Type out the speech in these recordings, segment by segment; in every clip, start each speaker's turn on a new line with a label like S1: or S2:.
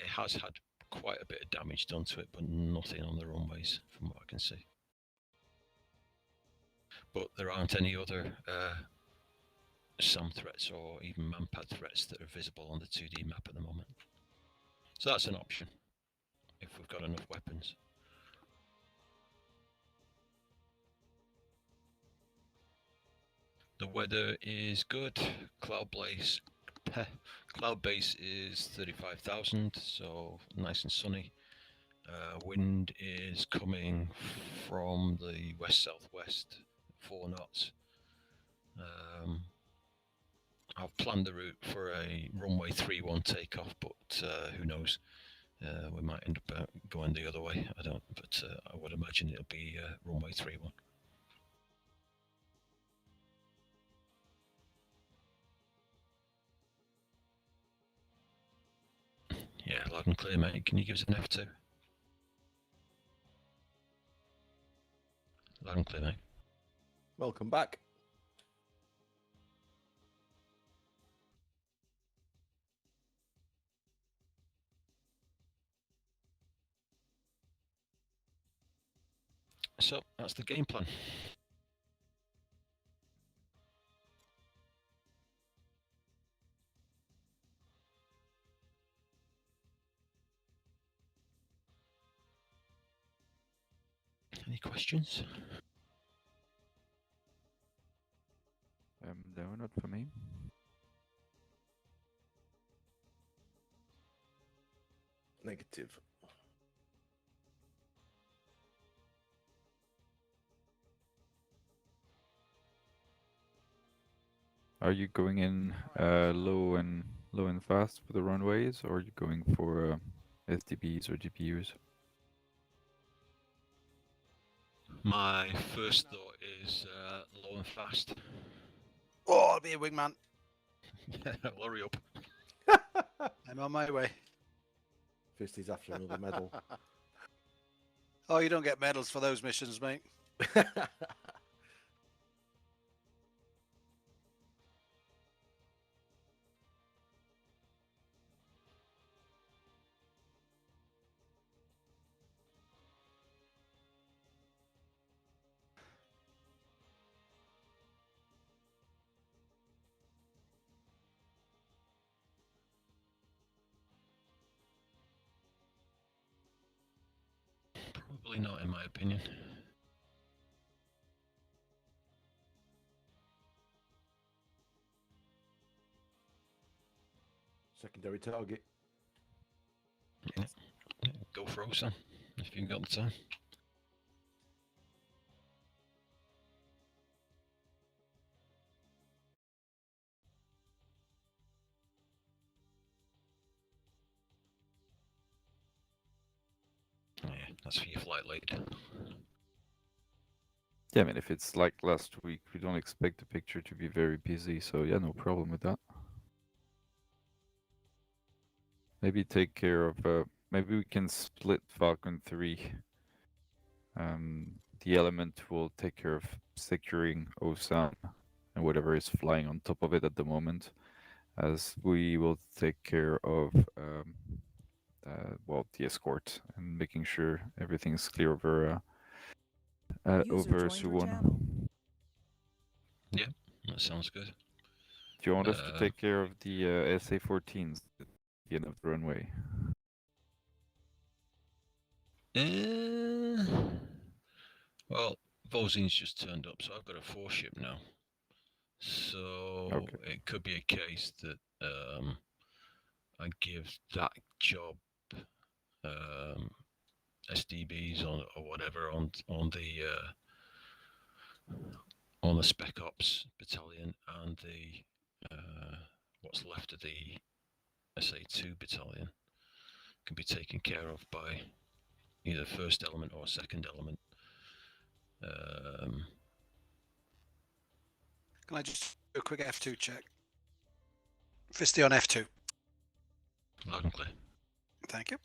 S1: it has had quite a bit of damage done to it, but nothing on the runways from what I can see. But there aren't any other SAM threats or even manpad threats that are visible on the 2D map at the moment. So that's an option if we've got enough weapons. The weather is good. Cloud base is 35,000, so nice and sunny. Wind is coming from the west-southwest, 4 knots. I've planned the route for a runway 31 takeoff, but who knows? We might end up going the other way. I don't, but I would imagine it'll be runway 31. Yeah, loud and clear, mate. Can you give us an F2? Loud and clear, mate.
S2: Welcome back.
S1: So that's the game plan. Any questions?
S3: No, not for me.
S2: Negative.
S3: Are you going in low and fast for the runways, or are you going for SDBs or GPUs?
S1: My first thought is low and fast.
S4: Oh, I'll be a wingman.
S1: Yeah, hurry up.
S4: I'm on my way.
S2: Fisty's after another medal.
S4: Oh, you don't get medals for those missions, mate.
S1: Probably not, in my opinion.
S2: Secondary target.
S1: Yeah. Go for us then, if you've got the time. Oh, yeah, that's for your flight lead.
S3: Yeah, I mean, if it's like last week, we don't expect the picture to be very busy, so yeah, no problem with that. Maybe take care of, maybe we can split Falcon 3. The element will take care of securing OSAM and whatever is flying on top of it at the moment, as we will take care of, well, the escort and making sure everything's clear over Suwon.
S1: Yeah, that sounds good.
S3: Do you want us to take care of the SA-14s at the end of the runway?
S1: Well, Vozin's just turned up, so I've got a 4-ship now. So
S3: Okay.
S1: it could be a case that I give that job SDBs or whatever on the Spec Ops battalion and the what's left of the SA2 battalion can be taken care of by either first element or second element.
S4: Can I just do a quick F2 check? Fisty on F2.
S1: Loud and clear.
S4: Thank you.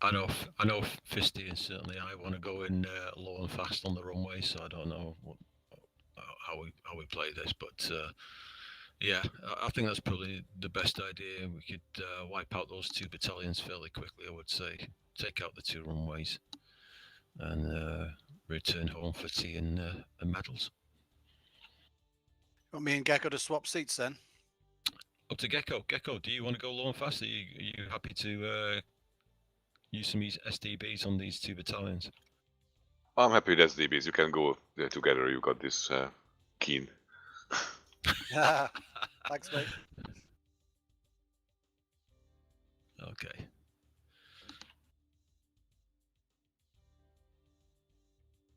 S1: I know Fisty and certainly I want to go in low and fast on the runway, so I don't know how we play this, but Yeah, I think that's probably the best idea. We could wipe out those 2 battalions fairly quickly, I would say. Take out the 2 runways and return home for tea and medals.
S4: Want me and Gecko to swap seats then?
S1: Up to Gecko. Gecko, do you want to go low and fast? Are you happy to use some SDBs on these 2 battalions?
S5: I'm happy with SDBs. You can go together. You got this keen.
S4: Thanks, mate.
S1: Okay.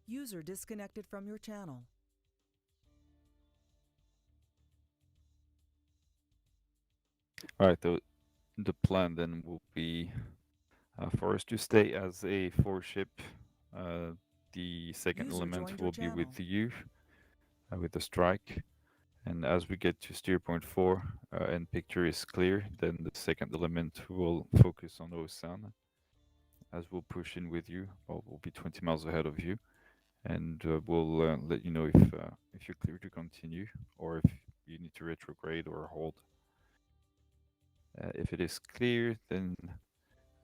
S6: User disconnected from your channel.
S3: All right, the plan then will be for us to stay as a 4-ship. The second
S6: User
S3: element
S6: joined
S3: will
S6: your
S3: be with
S6: channel.
S3: you, with the strike. And as we get to steer point 4 and picture is clear, then the second element will focus on Osan, as we'll push in with you, or we'll be 20 miles ahead of you, and we'll let you know if you're clear to continue or if you need to retrograde or hold. If it is clear, then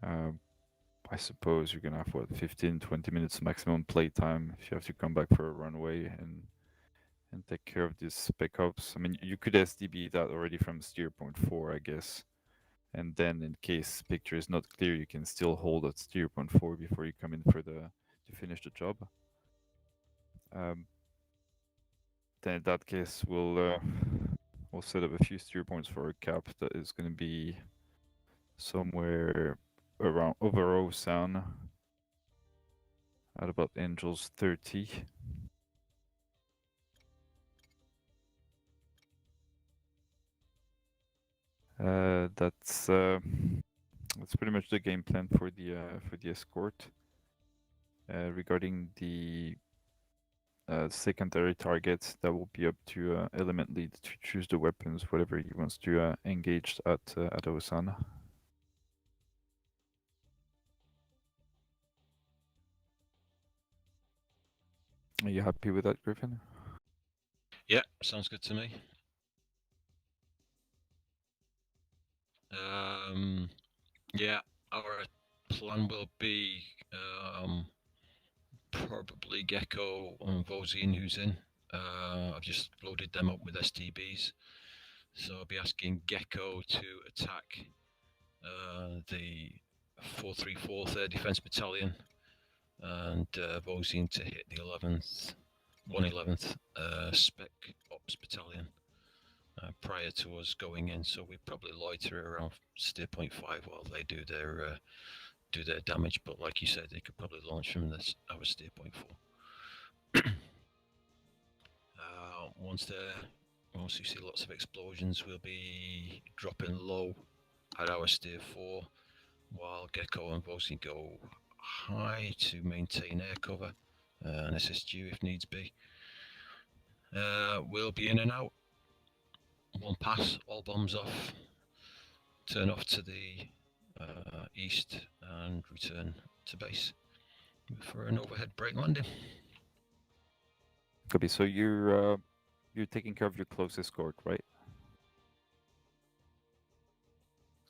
S3: I suppose you're gonna have what 15-20 minutes maximum playtime if you have to come back for a runway and take care of these spec ops. I mean, you could SDB that already from steer point 4, I guess. And then in case picture is not clear, you can still hold at steer point 4 before you come in for to finish the job. Then in that case, we'll set up a few steer points for a cap that is going to be somewhere around over Osan at about Angels 30. That's pretty much the game plan for the escort. Regarding the secondary targets, that will be up to element lead to choose the weapons, whatever he wants to engage at Osan. Are you happy with that, Griffin?
S1: Yeah, sounds good to me. Yeah, our plan will be probably Gecko and Vosine who's in. I've just loaded them up with STBs. So I'll be asking Gecko to attack the 434 3rd Defence Battalion and Vosine to hit the 111th Spec Ops Battalion prior to us going in. So we probably loiter around steer point 5 while they do their damage. But like you said, they could probably launch from our steer point 4. Once you see lots of explosions, we'll be dropping low at our steer 4, while Gecko and Vosine go high to maintain air cover and assist you if needs be. We'll be in and out. One pass, all bombs off. Turn off to the east and return to base for an overhead brake landing.
S3: Copy. So you're taking care of your close escort, right?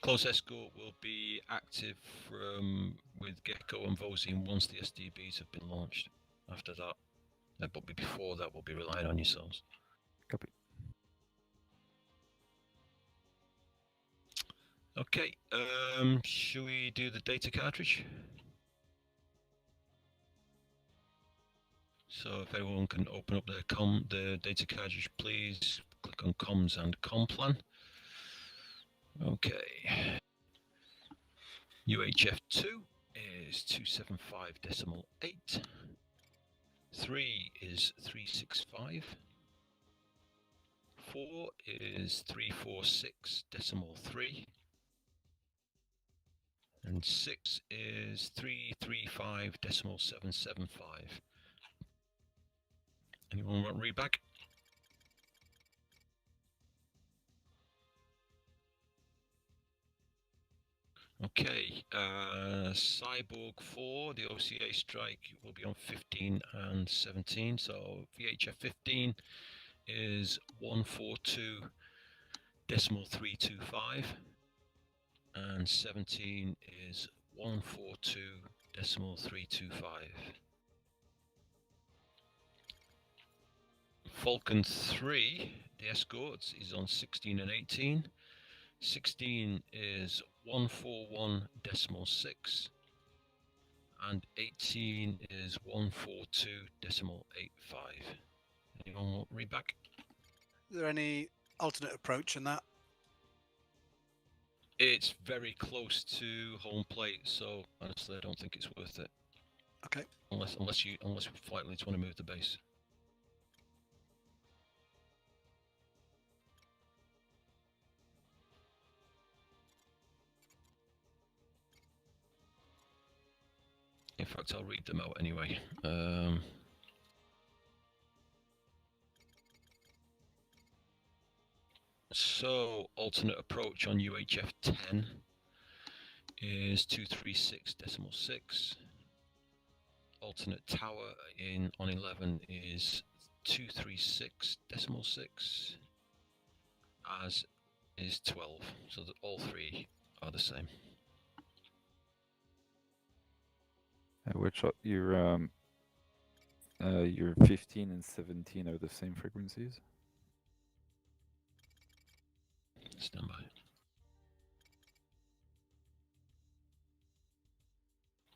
S1: Close escort will be active with Gecko and Vosine once the SDBs have been launched. After that, but before that, we'll be relying on yourselves.
S3: Copy.
S1: Okay. Should we do the data cartridge? So if everyone can open up the data cartridge, please click on comms and com plan. Okay. UHF2 is 275.8. 3 is 365. 4 is 346.3. And 6 is 335.775. Anyone want to read back? Okay, Cyborg 4, the OCA strike will be on 15 and 17, so VHF 15 is 142 142.325, and 17 is 142.325. Falcon 3, the escorts, is on 16 and 18. 16 is 141.6, and 18 is 142.85. Anyone want to read back?
S4: Is there any alternate approach in that?
S1: It's very close to home plate, so honestly, I don't think it's worth it.
S4: Okay.
S1: Unless flight leads want to move the base. In fact, I'll read them out anyway. So, alternate approach on UHF 10 is 236.6. Alternate tower on 11 is 236.6, as is 12. So that all three are the same.
S3: Which your 15 and 17 are the same frequencies?
S1: Stand by.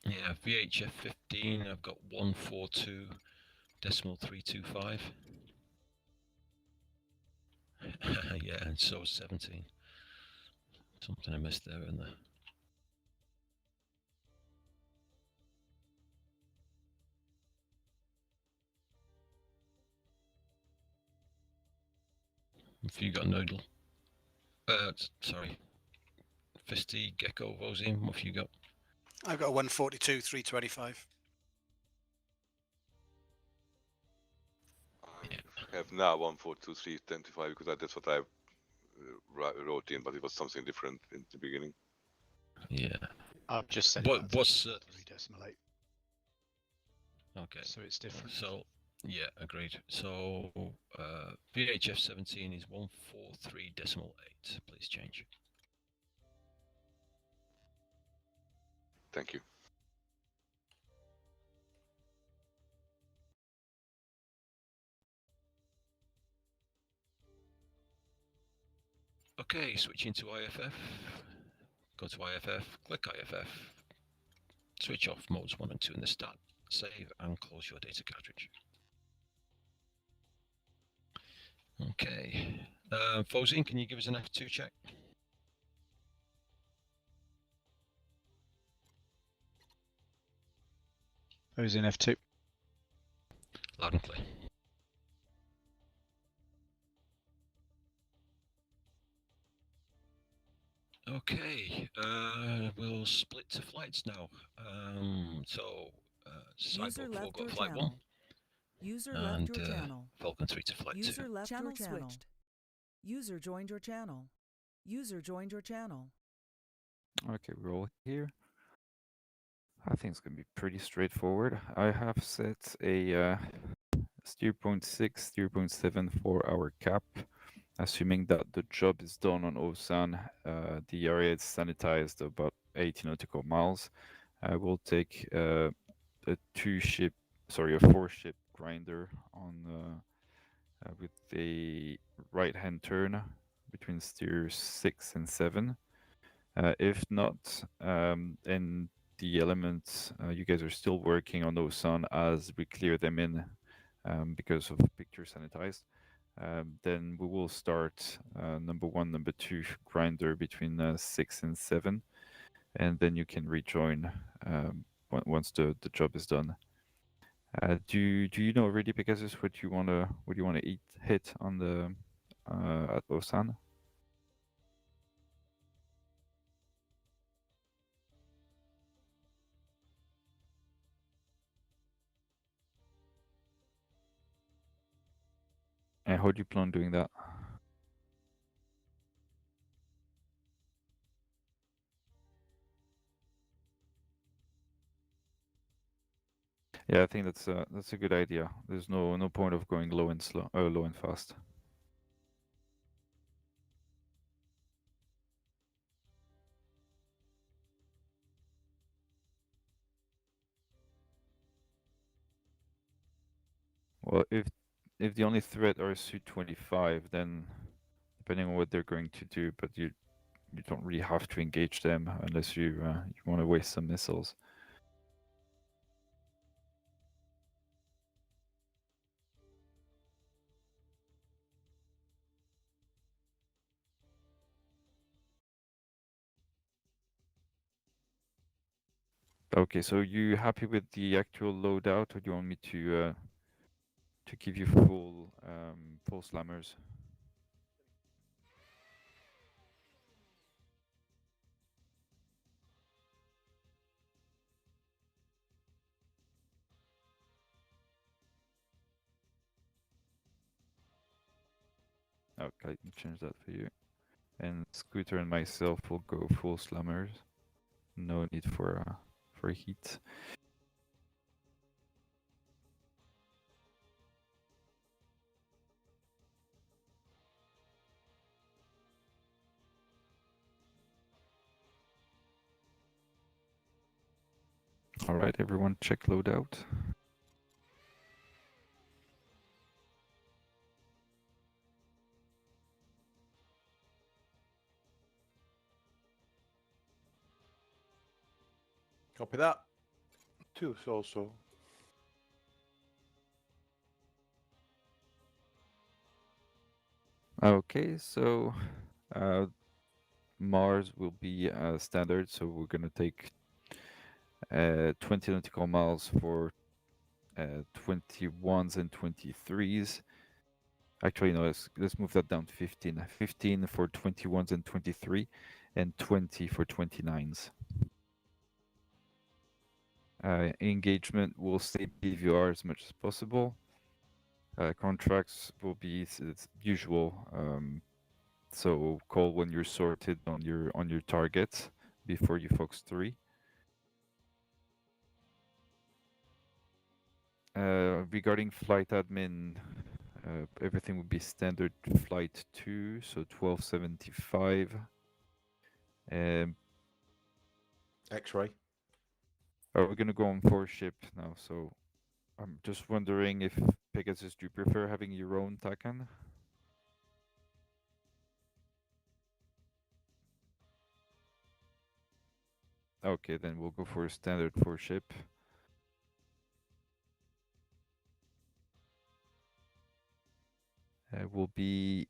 S1: Yeah, VHF 15, I've got 142.325. Yeah, and so 17. Something I missed there in the. If you got Noodle. Sorry. Fisty, Gecko, Vozine, what have you got?
S4: I've got a 142.325.
S1: Yeah.
S5: I have now 142.325 because that's what I wrote in, but it was something different in the beginning.
S1: Yeah.
S7: I've just said
S1: What's
S7: 3.8,
S1: okay?
S7: so it's different.
S1: So yeah, agreed. So VHF 17 is 143.8. Please change.
S5: Thank you.
S1: Okay, switching to IFF. Go to IFF, click IFF. Switch off modes 1 and 2 in the start. Save and close your data cartridge. Okay. Fozine, can you give us an F2 check?
S7: Who's in F2?
S1: Loud and clear. Okay, we'll split to flights now.
S6: User
S1: Cyborg 4
S6: left
S1: got
S6: your
S1: flight 1,
S6: channel. User left
S1: and
S6: your channel.
S1: Falcon 3 to flight 2.
S6: User left your channel. Switched. User joined your channel. User joined your channel.
S3: Okay, we're all here. I think it's going to be pretty straightforward. I have set a steer point 6, steer point 7 for our cap. Assuming that the job is done on Osan, the area is sanitized about 80 nautical miles. I will take a 4-ship grinder on with a right-hand turn between steer 6 and 7. If not, and the elements, you guys are still working on Osan as we clear them in because of picture sanitized. Then we will start number 1, number 2 grinder between 6 and 7, and then you can rejoin once the job is done. Do you know already, Pegasus, what you wanna hit on the at Osan? And how do you plan on doing that? Yeah, I think that's a good idea. There's no point of going low and fast. Well, if the only threat are Su-25, then depending on what they're going to do, but you don't really have to engage them unless you you want to waste some missiles. Okay, so you happy with the actual loadout, or do you want me to give you full slammers? Okay, I can change that for you. And Scooter and myself will go full slammers. No need for heat. All right, everyone, check loadout.
S2: Copy that.
S8: 2 also.
S3: Okay, so Mars will be standard, so we're gonna take 20 nautical miles for 21s and 23s. Actually, no, let's move that down to 15. 15 for 21s and 23, and 20 for 29s. Engagement will stay PVR as much as possible. Contracts will be it's usual. So call when you're sorted on your target before you focus 3. Regarding flight admin, everything would be standard flight 2, so 1275.
S2: X-ray.
S3: We're gonna go on 4 ship now, so I'm just wondering if Pegasus, do you prefer having your own TACAN? Okay, then we'll go for a standard 4 ship. Will be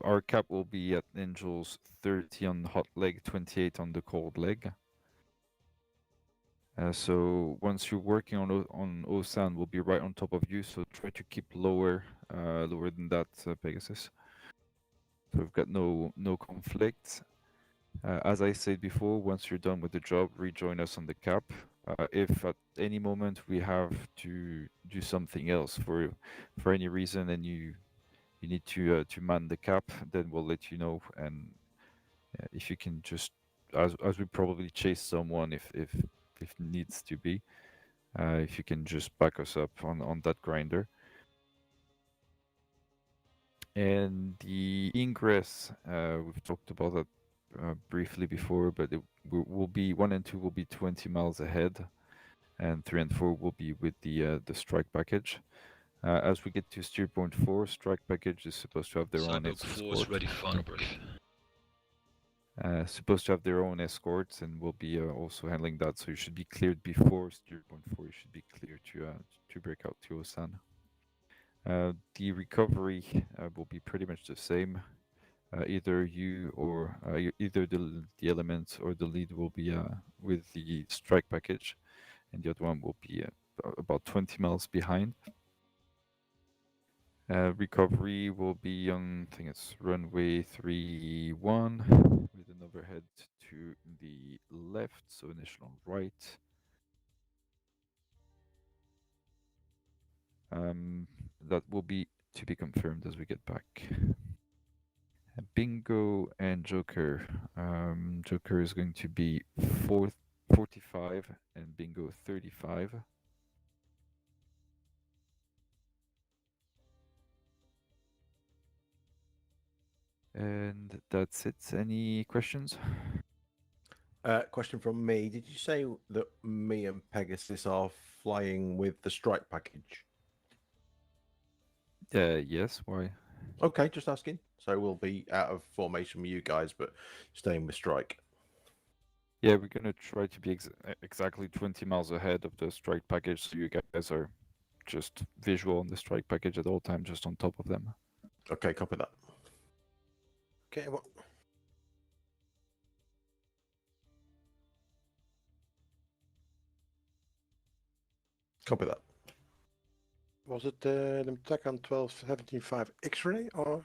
S3: our cap will be at Angels 30 on hot leg, 28 on the cold leg. So once you're working on Osan, we'll be right on top of you. So try to keep lower than that, Pegasus. So we've got no conflict. As I said before, once you're done with the job, rejoin us on the cap. If at any moment we have to do something else for any reason, and you need to man the cap, then we'll let you know. And if you can just, as we probably chase someone if needs to be, if you can just back us up on that grinder. And the ingress, we've talked about that briefly before, but it will be 1 and 2 will be 20 miles ahead, and 3 and 4 will be with the strike package. As we get to steer point 4, strike package is supposed to have their own escort.
S1: Ready for final brief.
S3: Supposed to have their own escorts, and we'll be also handling that. So you should be cleared before steer point 4. You should be clear to break out to Osan. The recovery will be pretty much the same. Either you or either the elements or the lead will be with the strike package, and the other one will be about 20 miles behind. Recovery will be on, I think it's runway 31 with an overhead to the left, so initial on right. That will be to be confirmed as we get back. Bingo and Joker. Joker is going to be 45 and Bingo 35. And that's it. Any questions?
S2: Question from me. Did you say that me and Pegasus are flying with the strike package?
S3: Yes, why?
S2: Okay, just asking. So we'll be out of formation with you guys, but staying with strike.
S3: Yeah, we're gonna try to be exactly 20 miles ahead of the strike package, so you guys are just visual on the strike package at all time, just on top of them.
S2: Okay, copy that.
S8: Okay, well,
S2: Copy that.
S8: was it the Metacan 1275 X-ray or?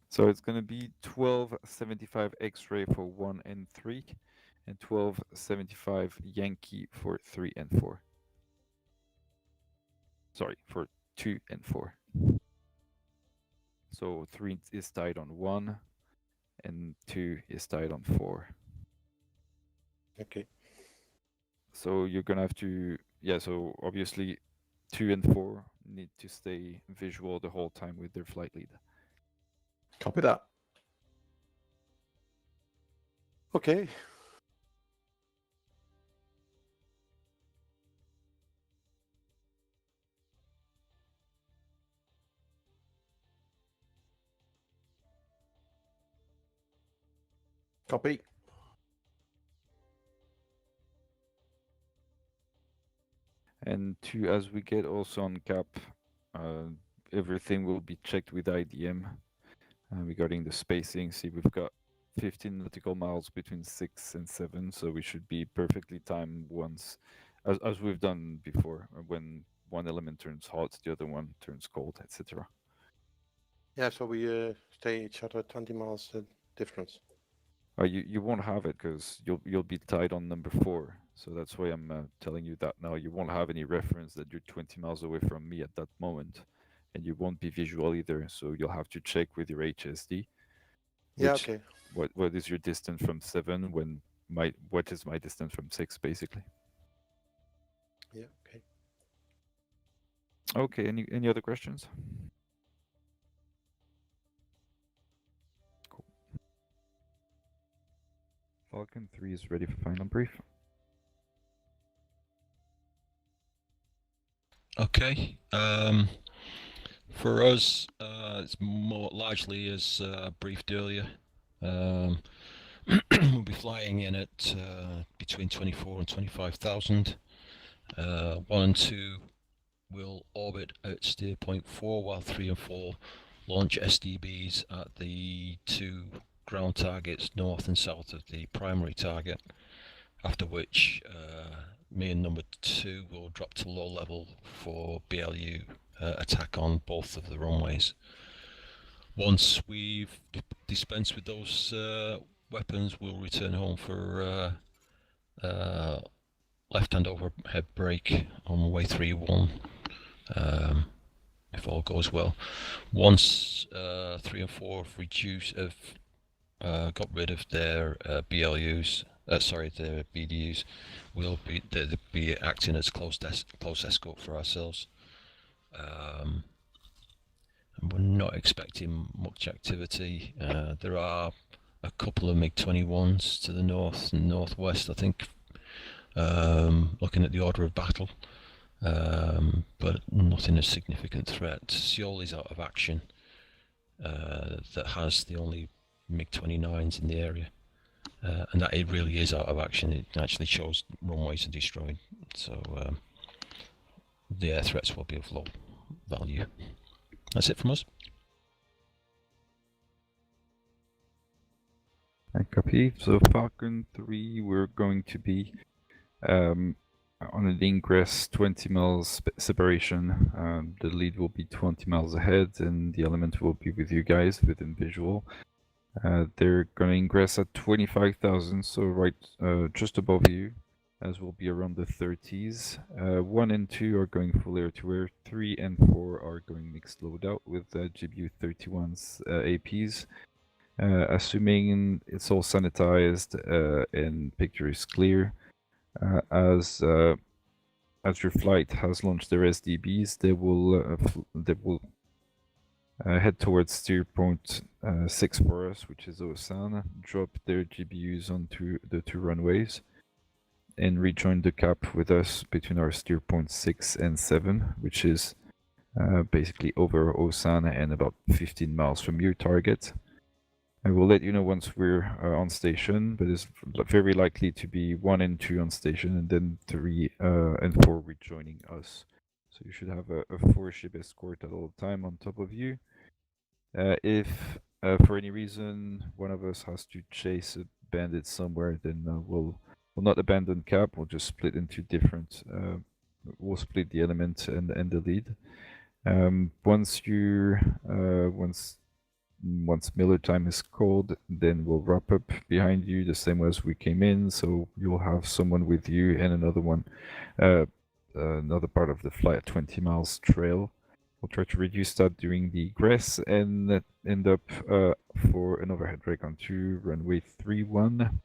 S3: So it's gonna be 1275 X-ray for 1 and 3, and 1275 Yankee for 3 and 4. Sorry, for 2 and 4. So 3 is tied on 1, and 2 is tied on 4.
S8: Okay.
S3: So you're gonna have to, yeah, so obviously 2 and 4 need to stay visual the whole time with their flight lead.
S2: Copy that.
S8: Okay.
S2: Copy.
S3: And 2, as we get also on cap, everything will be checked with IDM regarding the spacing. See, we've got 15 nautical miles between 6 and 7, so we should be perfectly timed once, as we've done before, when one element turns hot, the other one turns cold, etc.
S8: Yeah, so we stay each other 20 miles difference.
S3: You won't have it because you'll be tied on number 4, so that's why I'm telling you that now. You won't have any reference that you're 20 miles away from me at that moment, and you won't be visual either. So you'll have to check with your HSD.
S8: Yeah,
S3: Which,
S8: okay.
S3: what is your distance from 7? What is my distance from 6, basically?
S8: Yeah, okay.
S3: Okay. Any other questions? Cool. Falcon 3 is ready for final brief.
S1: Okay. For us, it's more largely as briefed earlier. We'll be flying in at between 24 and 25,000. 1 and 2 will orbit at steer point 4, while 3 and 4 launch SDBs at the 2 ground targets north and south of the primary target. After which, me and number 2 will drop to low level for BLU attack on both of the runways. Once we've dispensed with those weapons, we'll return home for left-hand overhead brake on runway 31, if all goes well. Once 3 and 4 have got rid of their BLUs, their BDUs, we'll be acting as close escort for ourselves. And we're not expecting much activity. There are a couple of MiG-21s to the north and northwest, I think, looking at the order of battle, but nothing a significant threat. Seoul is out of action. That has the only MiG-29s in the area, and that it really is out of action. It actually shows runways are destroyed, so the air threats will be of low value. That's it from us.
S3: I copy. So Falcon 3, we're going to be on an ingress 20 miles separation. The lead will be 20 miles ahead, and the element will be with you guys within visual. They're going to ingress at 25,000, so right just above you, as will be around the 30s. 1 and 2 are going full air-to-air. 3 and 4 are going mixed loadout with GBU-31's APs. Assuming it's all sanitized and picture is clear, as your flight has launched their SDBs, they will head towards steer point 6 for us, which is Osan, drop their GBUs onto the 2 runways, and rejoin the cap with us between our steer point 6 and 7, which is basically over Osan and about 15 miles from your target. I will let you know once we're on station, but it's very likely to be 1 and 2 on station, and then 3 and 4 rejoining us. So you should have a 4-ship escort at all time on top of you. If for any reason one of us has to chase a bandit somewhere, then we'll not abandon cap. We'll just split into different. We'll split the element and the lead. Once Miller time is called, then we'll wrap up behind you the same way as we came in. So you'll have someone with you and another one, another part of the flight, 20 miles trail. We'll try to reduce that during the egress and end up for an overhead brake on 2, runway 31.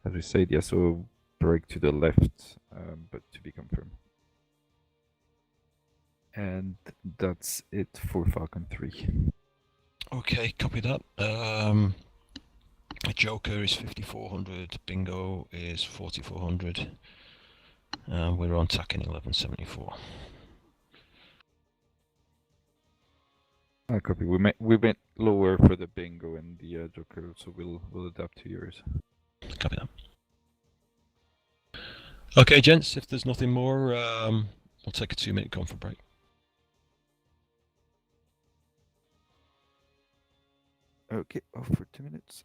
S3: As we said, yes, so brake to the left, but to be confirmed. And that's it for Falcon 3.
S1: Okay, copy that. Joker is 5400, Bingo is 4400. We're on tacking 1174.
S3: I copy. We went lower for the Bingo and the Joker, so we'll adapt to yours.
S1: Copy that. Okay, gents, if there's nothing more, we'll take a 2-minute comfort break.
S3: Okay, off for 2 minutes.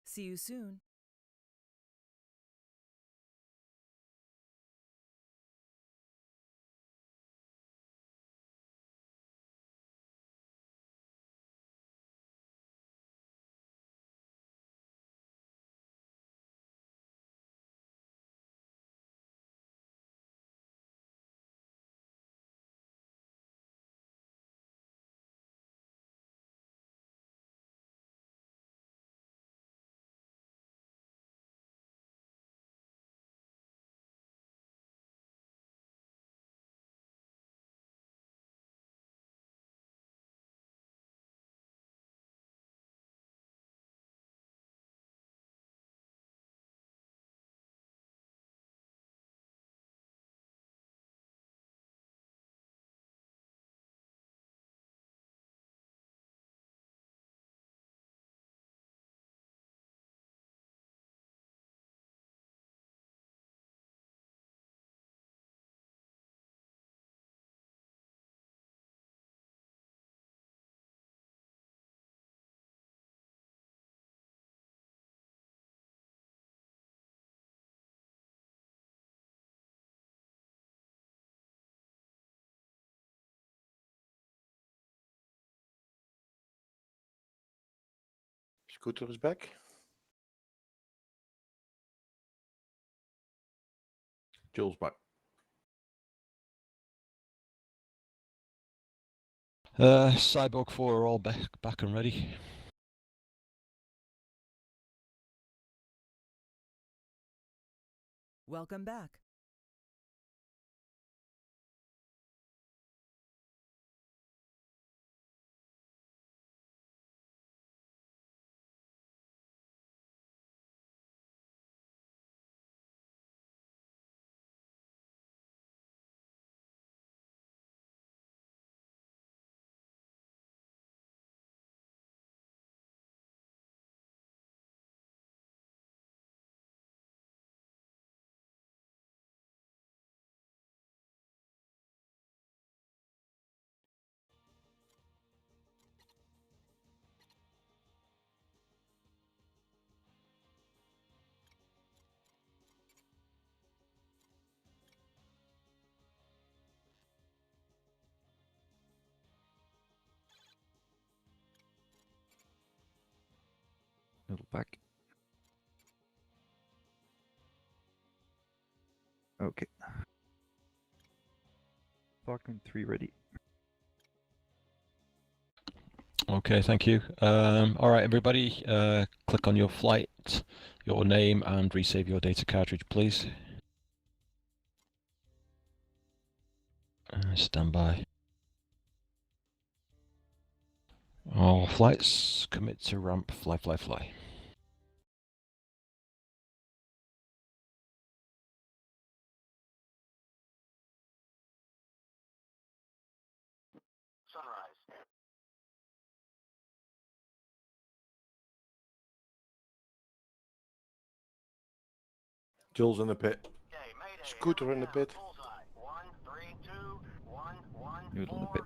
S6: See you soon.
S8: Scooter is back.
S2: Jules back.
S1: Cyborg 4 are all back and ready.
S6: Welcome back.
S3: Middle back. Okay. Falcon 3 ready.
S1: Okay, thank you. All right, everybody, click on your flight, your name, and resave your data cartridge, please. Stand by. All flights, commit to ramp, fly, fly, fly.
S2: Jules in the pit.
S8: Scooter in the pit.
S3: Noodle in the pit.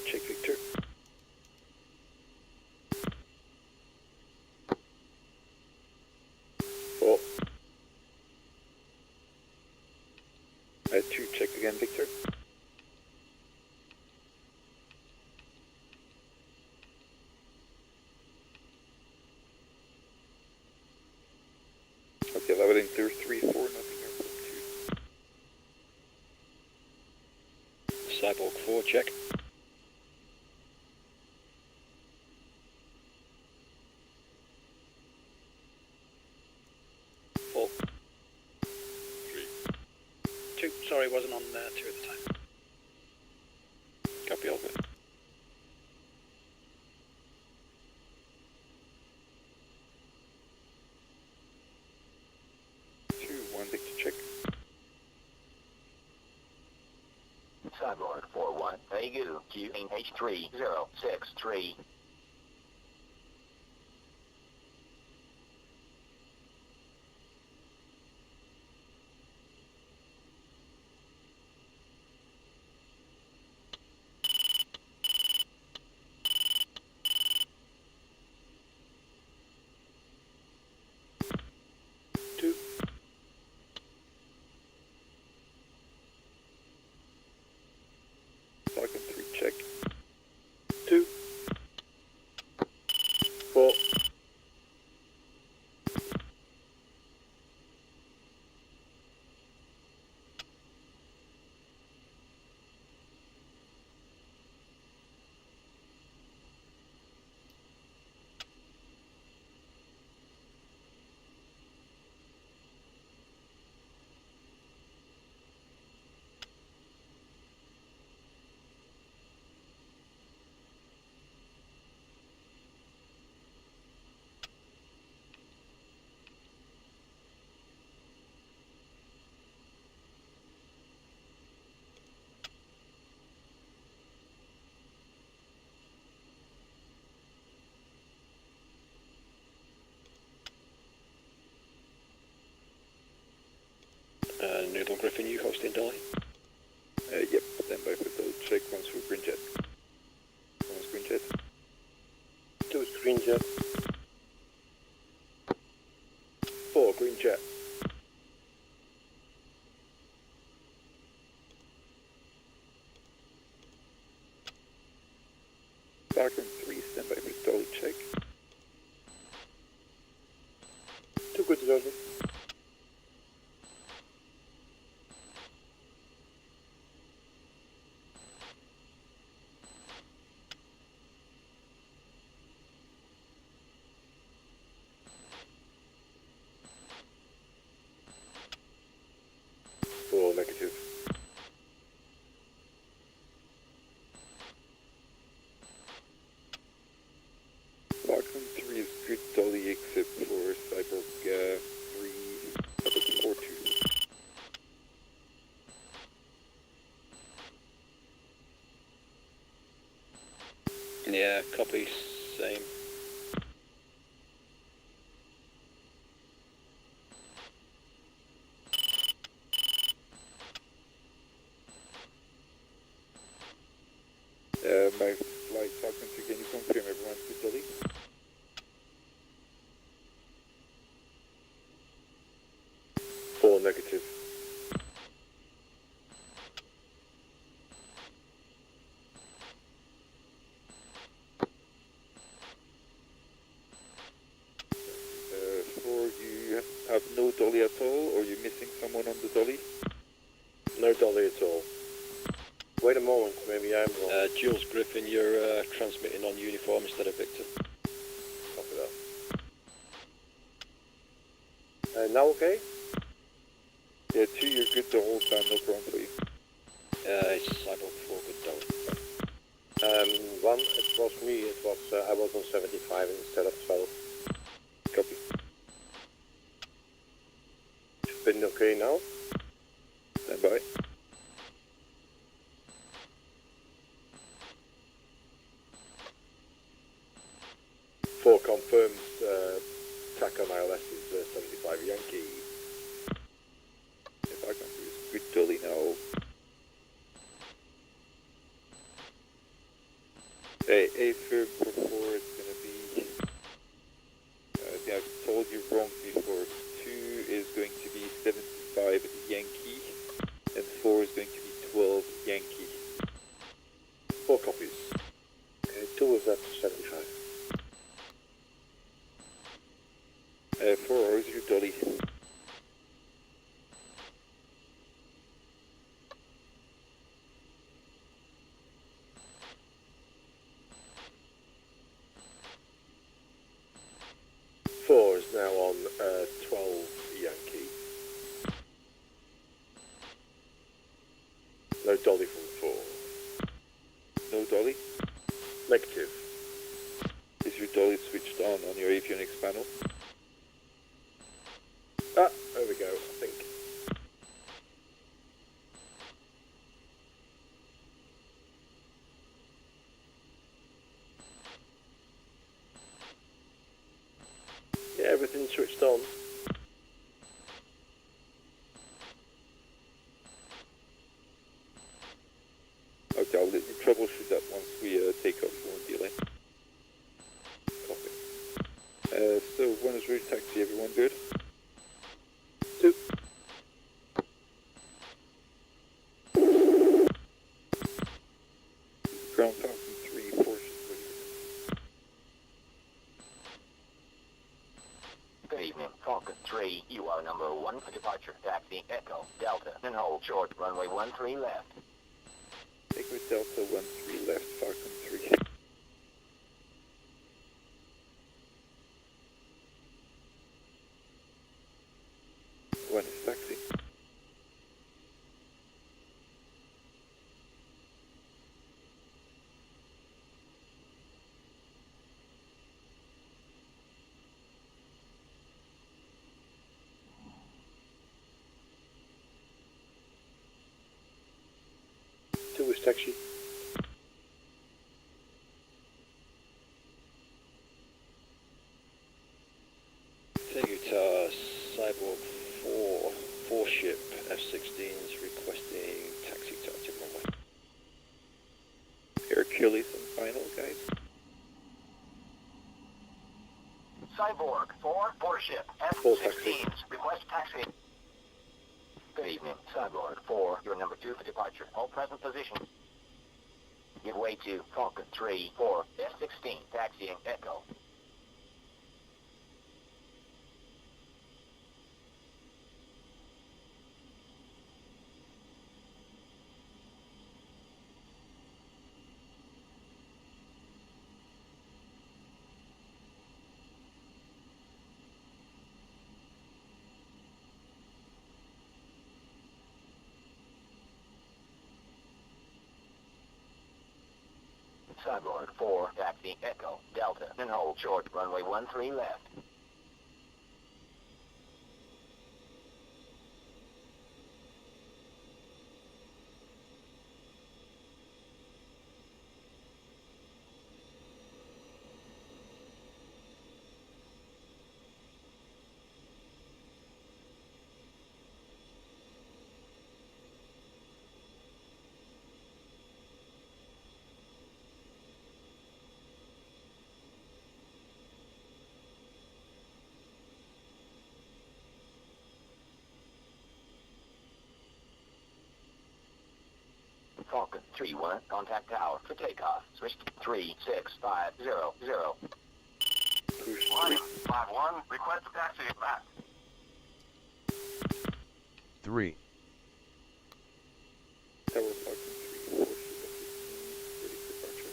S8: Check Victor. Four. 2, check again, Victor. Okay, that would include 3, 4, nothing airport 2. Cyborg 4, check. Four. 3. 2, sorry, wasn't on 2 at the time. Copy, all good. Victor, check.
S9: Cyborg 4-1, Vagu, QH3063.
S8: Griffin, you hosting Dolly?
S10: Yep, stand by for the check once through green jet. Once green jet.
S8: 2 is green jet. 4 green jet.
S10: Falcon 3, stand by for Dolly check.
S8: 2 good Dolly.
S10: Negative. Falcon 3 is good Dolly except for Cyborg 3, Cyborg 4 2.
S8: Yeah, copy, same.
S10: My flight Falcon 2, can you confirm everyone's good Dolly?
S8: Negative.
S10: You have no dolly at all, or you're missing someone on the dolly?
S8: No dolly at all. Wait a moment, maybe I'm wrong. Jules Griffin, you're transmitting on uniform instead of Victor. Copy that. Now okay?
S10: Yeah, 2, you're good the whole time, no problem for you.
S8: It's Cyborg 4, good dolly. 1, it was me, I was on 75 instead of 12.
S10: Copy.
S8: Been okay now?
S10: Stand by.
S8: Four confirms TACOM ILS is 75 Yankee.
S10: If I can use good dolly now. A firm for 4 is gonna be, I think I've told you wrong before, 2 is going to be 75 Yankee, and 4 is going to be 12 Yankee.
S8: 4 copies. Okay, 2 is at 75.
S10: 4, how's your dolly?
S8: Four is now on 12 Yankee. No dolly from 4.
S10: No dolly?
S8: Negative.
S10: Is your dolly switched on your avionics panel?
S8: Ah, there we go, I think. Yeah, everything's switched on.
S10: Okay, I'll let you troubleshoot that once we take off, won't delay. Copy. So, 1 is route taxi, everyone good?
S8: 2.
S10: Ground Falcon 3, 4 should ready.
S9: Good evening, Falcon 3. You are number 1 for departure. Taxi Echo Delta and hold short. Runway 13 left.
S10: Take with Delta 13 left, Falcon 3. One is taxi.
S8: Two is taxi. Take it Cyborg 4 ship F-16
S10: Achilles on final, guys.
S9: Cyborg 4, board ship,
S10: Full taxi.
S9: F-16s, request taxi. Good evening, Cyborg 4, you're number 2 for departure. All present position. Give way to Falcon 3, 4, F-16, taxiing Echo. Cyborg 4, taxi Echo, Delta, and hold short, runway 13 left. Falcon 3-1, contact tower for takeoff. Switch to 36500.
S10: Push
S9: 151, request a taxi back.
S11: 3.
S10: Tower Falcon 3, 4, ship F-16, ready for departure.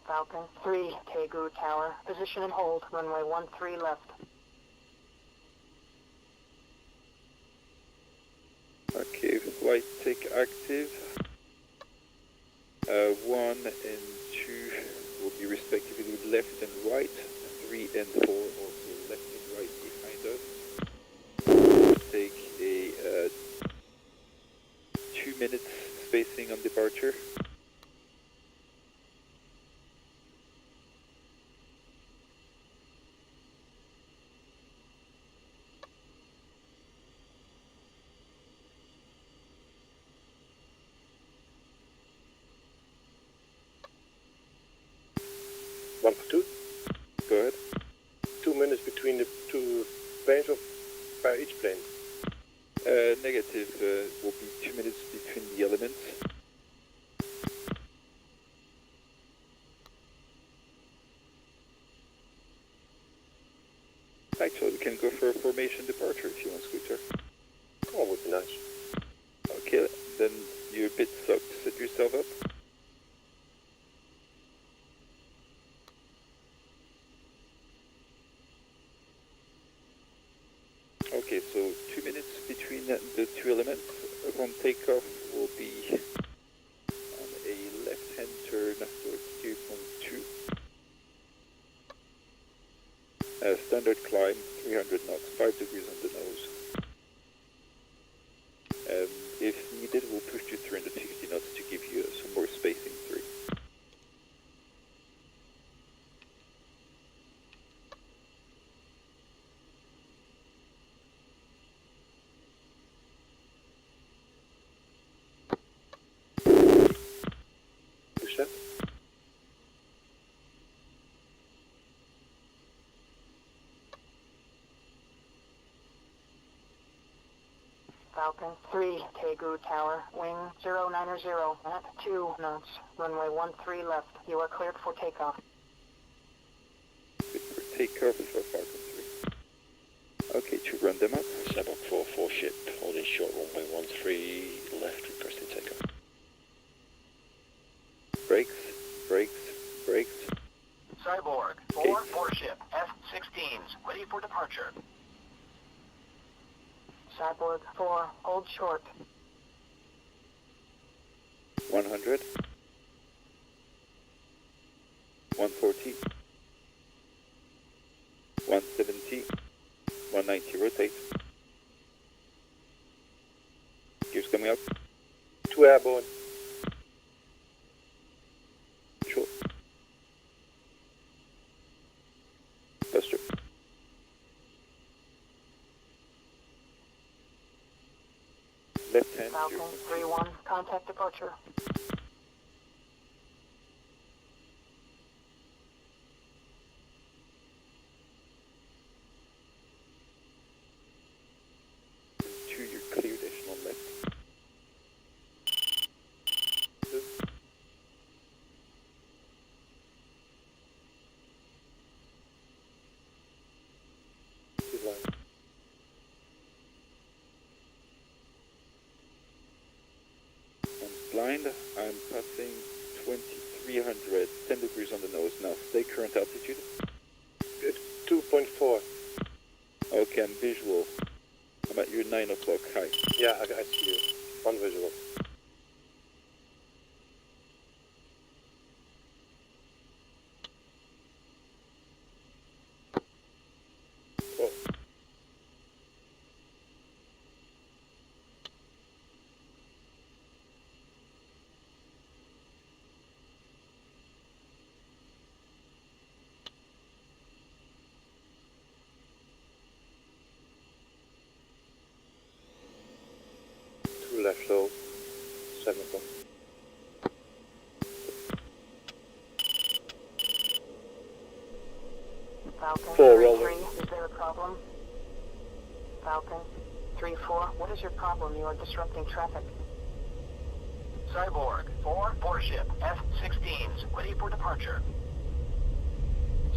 S12: Falcon 3, Tegu Tower, position and hold, runway 13 left.
S10: Okay, flight take active. 1 and 2 will be respectively left and right. 3 and 4 also left and right behind us. Take a 2 minutes spacing on departure.
S8: One for two.
S10: Go ahead.
S8: 2 minutes between the two planes of each plane.
S10: Negative will be 2 minutes between the elements. Actually, we can go for a formation departure if you want, Scooter.
S8: Oh, would be nice.
S10: Okay, then you're a bit sucked. Set yourself up. Okay, so 2 minutes between the two elements. Upon takeoff will be on a left-hand turn towards 2.2. Standard climb, 300 knots, 5 degrees on the nose. If needed, we'll push to 350 knots to give you some more spacing through.
S8: Push that.
S12: Falcon 3, Tegu Tower, wing 090 at 2 knots, runway 13 left. You are cleared for takeoff.
S10: Good for takeoff for Falcon 3. Okay, to run them up.
S8: Cyborg 4, 4 ship, holding short runway 13 left, requesting takeoff.
S10: Brakes, brakes, brakes.
S9: Cyborg 4, board ship, F-16s, ready for departure.
S12: Cyborg 4, hold short.
S10: 100. 140. 170. 190, rotate. Gears coming up.
S8: 2 airborne.
S10: Short. Buster. Left hand,
S12: Falcon 3-1, contact departure.
S10: Two, you're cleared, echelon left.
S8: Good line.
S10: I'm blind. I'm passing 2300, 10 degrees on the nose now. Stay current altitude.
S8: 2.4.
S10: Okay, I'm visual. I'm at your 9 o'clock high.
S8: Yeah, I see you. On visual. Oh. Two left low. 7 o'clock.
S12: Falcon
S8: 4
S12: 3-3,
S8: rolling.
S12: is there a problem? Falcon 3-4, what is your problem? You are disrupting traffic.
S9: Cyborg 4, warship F-16s, ready for departure.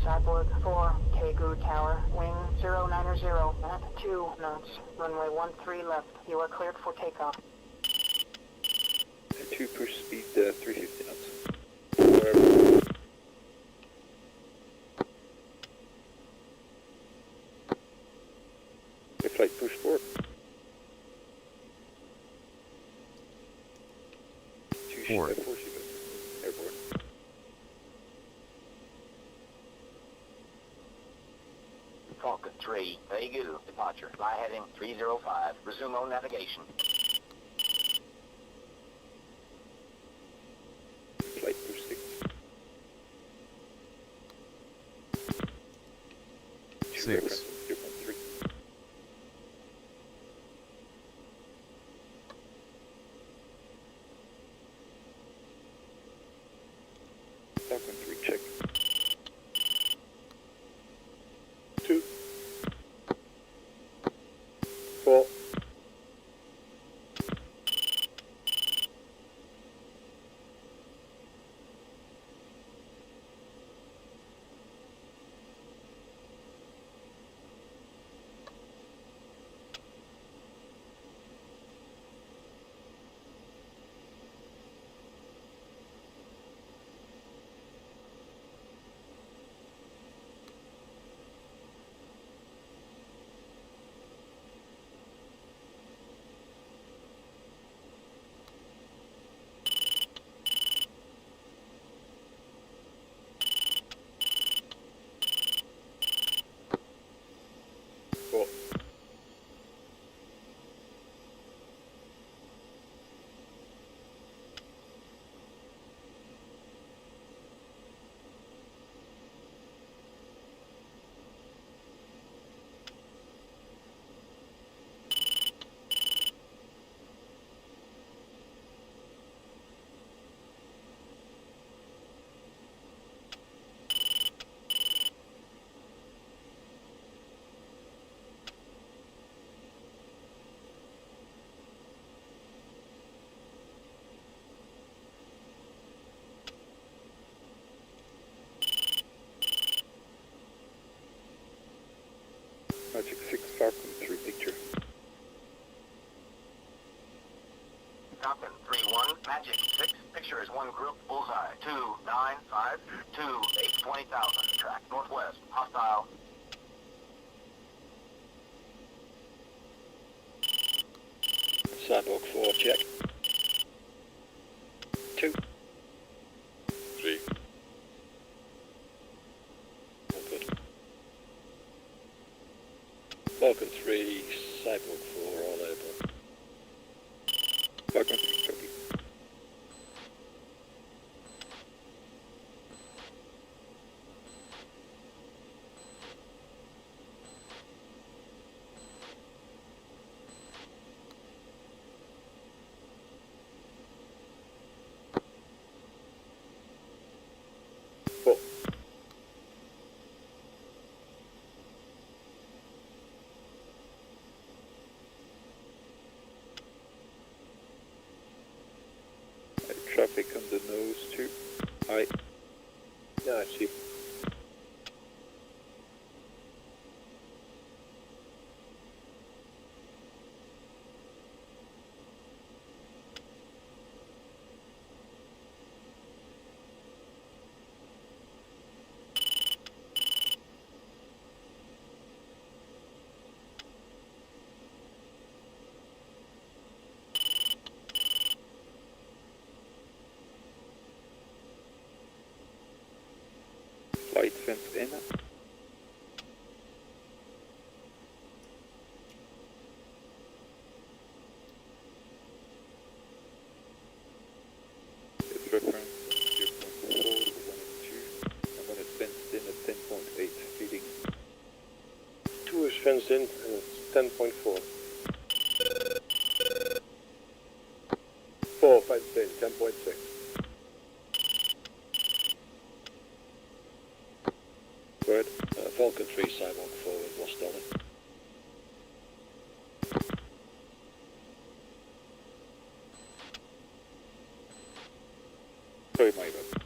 S12: Cyborg 4, KTO Tower, wing 090 at 2 knots, runway 13 left. You are cleared for takeoff.
S10: 2, push speed 350 knots.
S8: Wherever.
S10: The flight push forward. 2
S3: Forward.
S10: 4 ship airborne.
S9: Falcon 3, Daegu, departure. Fly heading 305, resume on navigation.
S10: Flight push 6. 2
S3: 6.
S10: reference 0.3. Falcon 3, check.
S8: 2. 4.
S10: Magic 6, Falcon 3, picture.
S9: Falcon 3-1, Magic 6, picture is one group, bullseye 295, 820,000, track northwest, hostile.
S8: Cyborg 4, check. 2.
S5: 3.
S8: All good. Falcon 3, Cyborg 4, all airborne.
S10: Falcon 3, copy. fenced in. It's reference 0.4, 1 and 2. And when it's fenced in at 10.8, feeding.
S8: 2 is fenced in and it's 10.4. 4 fenced in, 10.6.
S10: Word.
S8: Falcon 3, sidewalk forward, lost dollar.
S10: Sorry, my bad.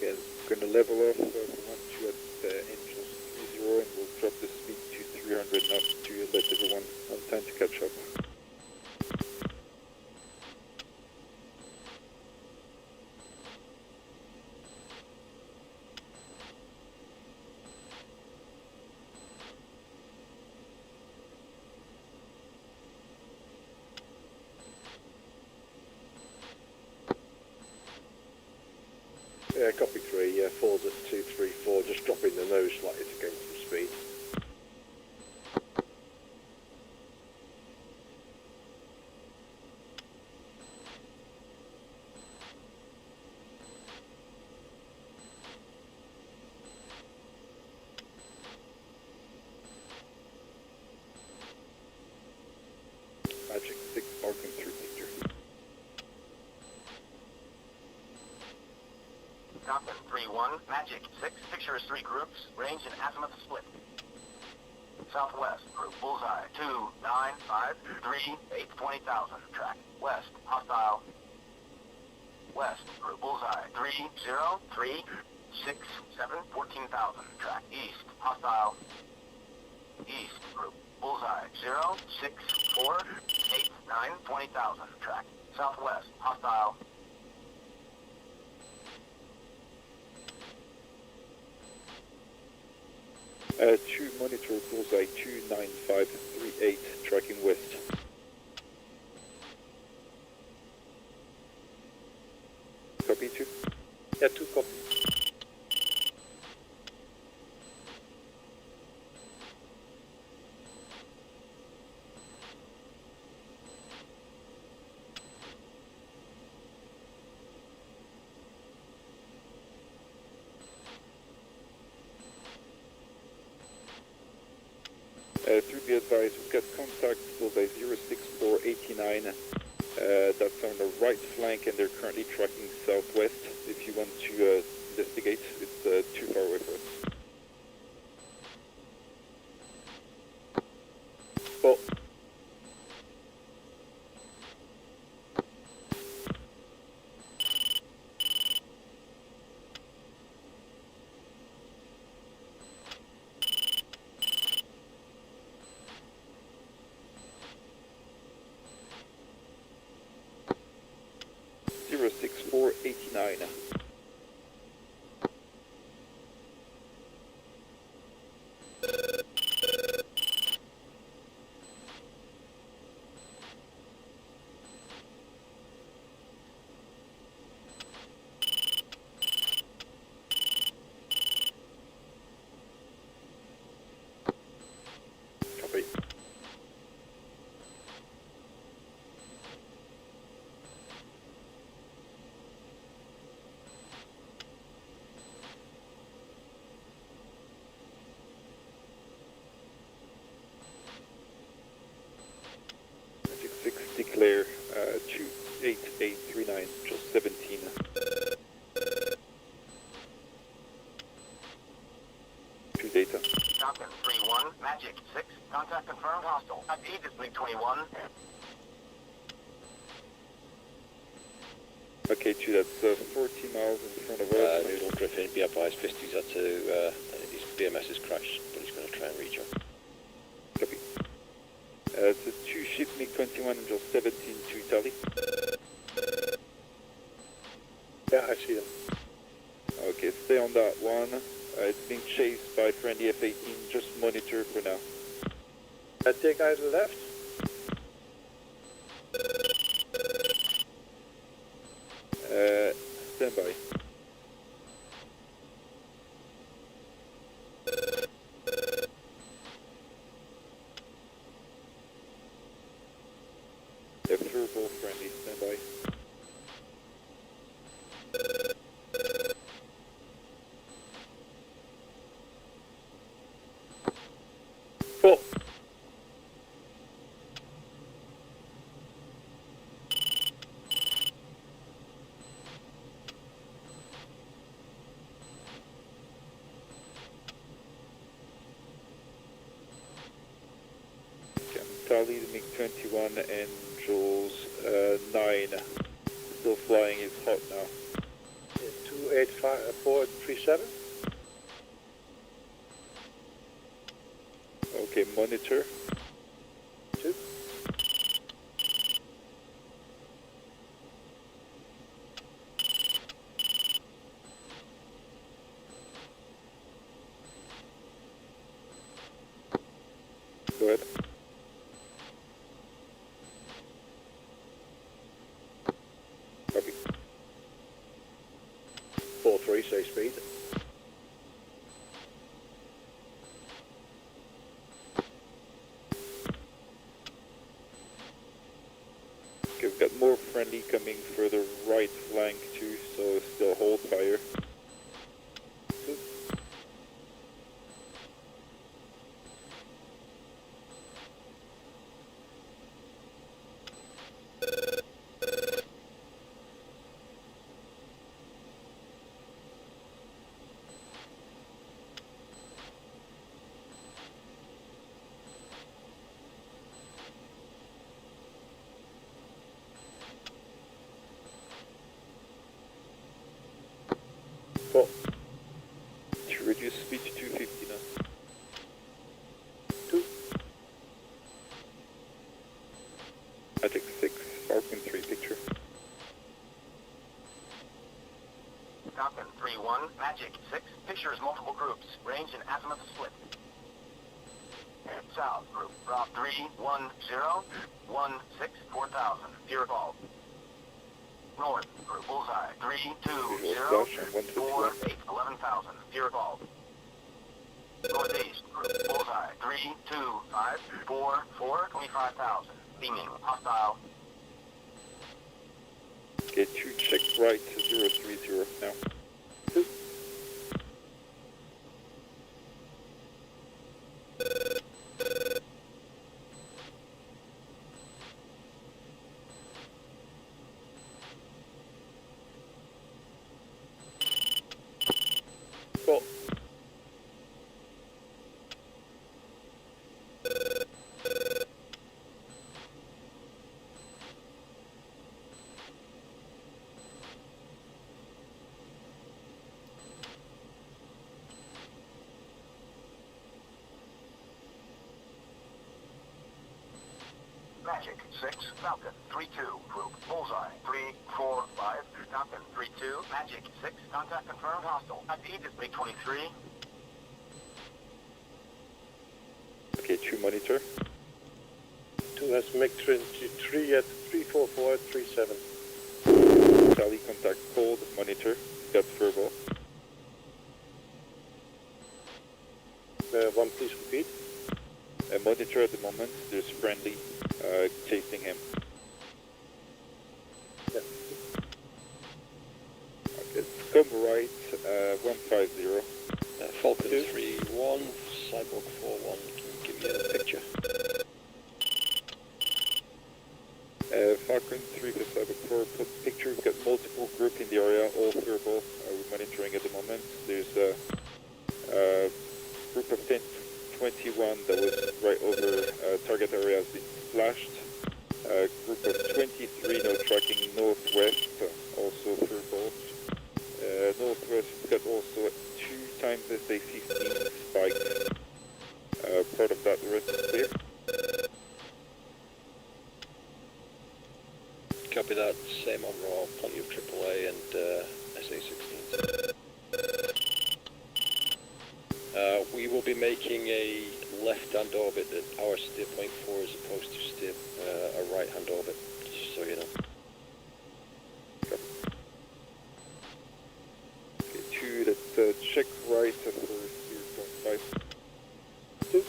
S10: Okay, we're going to level off from 1-2 at Angels 3-0 and we'll drop the speed to 300 knots to let everyone have time to catch up.
S8: Yeah, copy 3, yeah, 4's at 2, 3, 4, just dropping the nose slightly to gain some speed.
S10: Magic 6 Falcon 3 Victor.
S9: Falcon 3-1, Magic 6, picture is 3 groups, range and azimuth split. Southwest, group bullseye, 2, 9, 5, 3, 8, 20,000, track. West, hostile. West, group bullseye, 3, 0, 3, 6, 7, 14,000, track. East, hostile. East, group bullseye, 0, 6, 4, 8, 9, 20,000, track. Southwest, hostile.
S10: Two monitor bullseye 29538 tracking west. Copy 2.
S8: Yeah, 2 copy.
S10: Through the advice, we've got contact bullseye 06489. That's on the right flank and they're currently tracking southwest. If you want to investigate, it's too far away for us.
S8: But
S10: 06489. Copy. Magic 6 declare 28839, just 17. True data.
S9: Falcon 3-1, Magic 6, contact confirmed hostile. IP is MiG-21.
S10: Okay, 2, that's 40 miles in front of us.
S8: Noodle Griffin, be advised, Fisty's had to, his BMS has crashed, but he's going to try and rejoin.
S10: Copy. So 2 ship MiG-21 Angel 17 to Italy.
S8: Yeah, I see them.
S10: Okay, stay on that one. It's being chased by friendly F-18, just monitor for now.
S8: Take out to the left.
S10: Stand by. F-Turbo friendly, stand by.
S8: Full.
S10: Italy, the MiG-21 Angels 9. Still flying, is hot now.
S8: 285437.
S10: Okay, monitor.
S8: 2.
S10: Go ahead. Copy.
S8: 43, say speed.
S10: Okay, we've got more friendly coming further right flank too, so still hold fire.
S8: Full.
S10: To reduce speed to 250 now.
S8: 2.
S10: Magic 6, Falcon 3 picture.
S9: Falcon 3-1, Magic 6, pictures multiple groups, range and azimuth split. South group, Rob 310, 4000, Fear Evolved. North group, Bullseye 320, 48, 11,000, Fear Evolved. Northeast group, Bullseye 325, 44, 25,000, beaming, hostile.
S10: Okay, 2 check right 030 now.
S8: 2. Full.
S9: Magic 6, Falcon 3-2, group, Bullseye 345, Falcon 3-2, Magic 6, contact confirmed, hostile. IP is MiG 23.
S10: Okay, 2 monitor.
S8: 2 has MiG-23 at 34437.
S10: Italy contact cold, monitor. Got Furbo.
S8: 1, please repeat.
S10: Monitor at the moment, there's friendly chasing him.
S8: Yeah.
S10: Okay, come right, 150.
S8: Falcon 3-1, Cyborg 4-1, can you give me a picture?
S10: Falcon 3 for Cyborg 4, picture, we've got multiple group in the area, all Furbo, we're monitoring at the moment. There's a group of 1021 that was right over target area has been splashed. Group of 23 now tracking northwest, also through bolt. Northwest got also 2 times SA-15 spikes. Part of that, the rest is clear.
S8: Copy that. Same overall. Plenty of AAA and SA-16s. We will be making a left-hand orbit at our steer point 4 as opposed to steer a right-hand orbit, just so you know.
S10: Okay, 2, let's check right for 0.5. 2.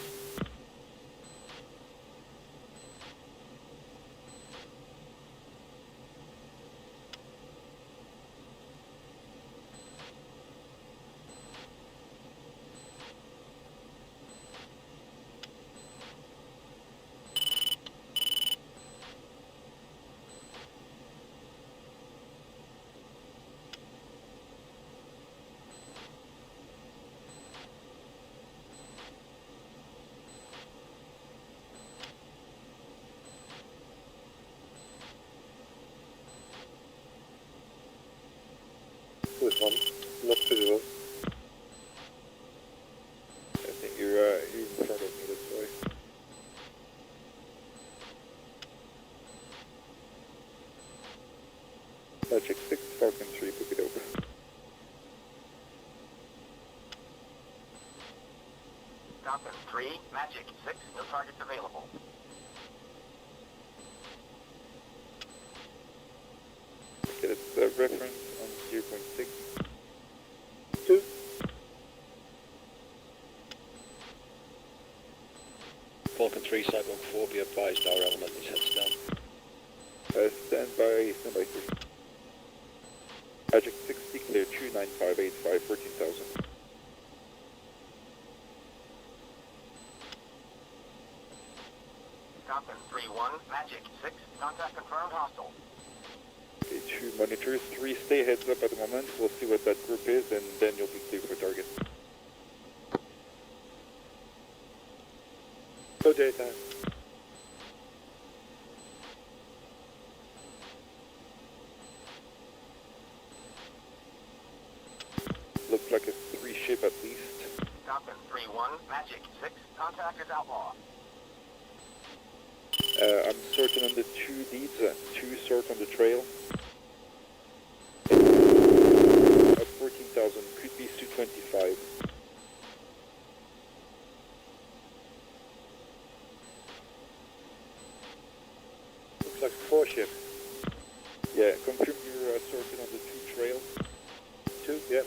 S8: This one, not visible.
S10: I think you're in front of me, that's why. Magic 6, Falcon 3, book it over.
S9: Falcon 3, Magic 6, no targets available.
S10: Okay, that's reference on 0.6.
S8: 2. Falcon 3, Cyborg 4, be advised our element is heads down.
S10: Stand by 3. Magic 60, clear 29585, 14,000.
S9: Falcon 3-1, Magic 6, contact confirmed hostile.
S10: Okay, 2 monitors, 3 stay heads up at the moment. We'll see what that group is and then you'll be clear for target.
S8: No daytime.
S10: Looks like a 3 ship at least.
S9: Falcon 3-1, Magic 6, contact is outlaw.
S10: I'm sorting on the 2 leads, 2 sort on the trail. 14,000, could be Su-25.
S8: Looks like a 4 ship.
S10: Yeah, confirm you're sorting on the 2 trail.
S8: 2, yep.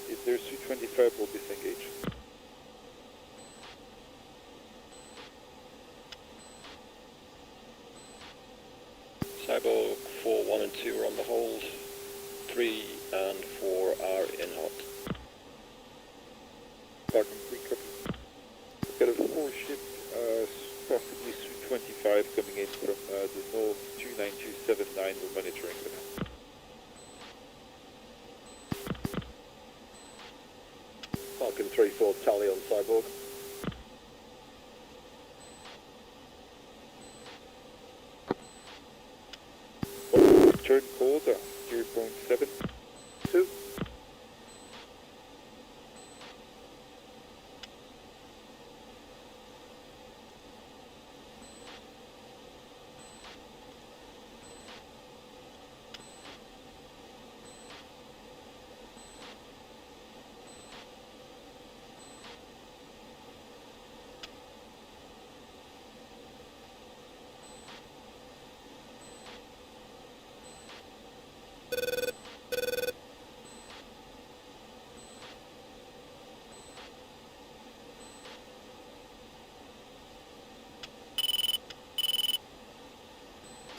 S10: If there's Su-25, we'll disengage.
S8: Cyborg 4, 1 and 2 are on the hold. 3 and 4 are in hot.
S10: Falcon 3 copy. We've got a 4 ship, possibly Su-25 coming in from the north, 29279, we're monitoring them.
S8: Falcon 3, 4 tally on Cyborg.
S10: Turn cold, 0.7.
S8: 2.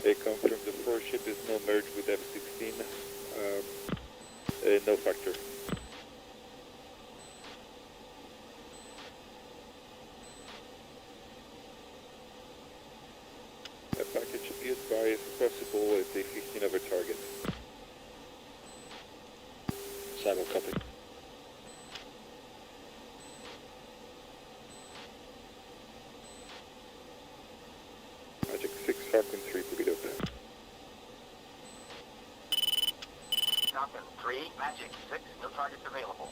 S10: They confirm the 4 ship is no merge with F-16, no factor. A package should be advised, possible if a 15 over target.
S8: Cyborg copy.
S9: Falcon 3, Magic 6, no targets available.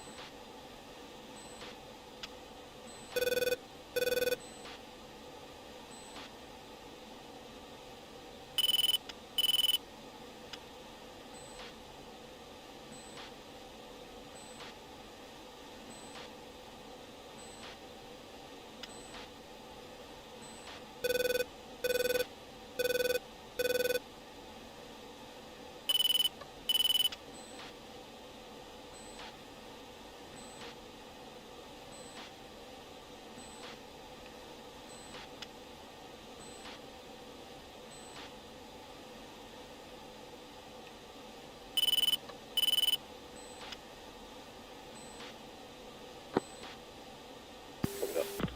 S8: Coming up.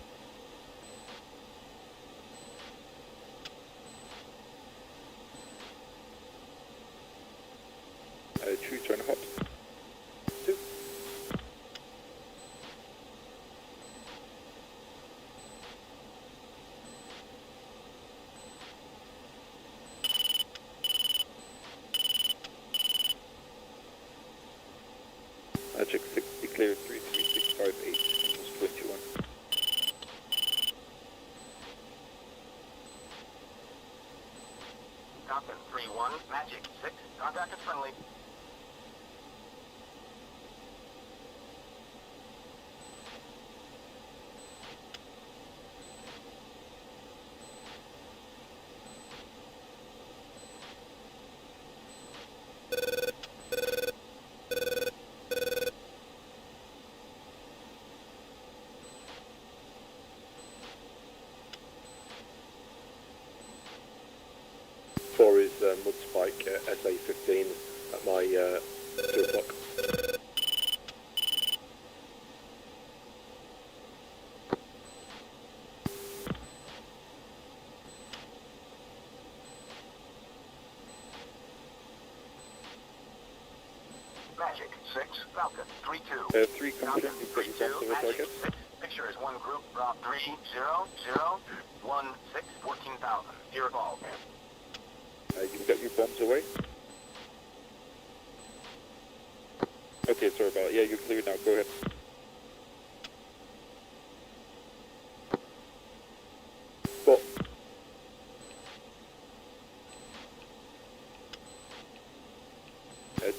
S10: True turn hot. 2. Magic 6, declare 33658, almost 21.
S9: Falcon 3-1, Magic 6, contact is friendly.
S8: Four is Mud Spike SA-15 at my 2 o'clock.
S9: Magic 6, Falcon 3-2.
S10: 3 confirmed, you've got your bombs over target.
S9: 6, picture is 1 group, drop 30016, 14,000. Here evolve.
S10: You've got your bombs away. Okay, sorry about it. Yeah, you're clear now. Go ahead.
S8: Four.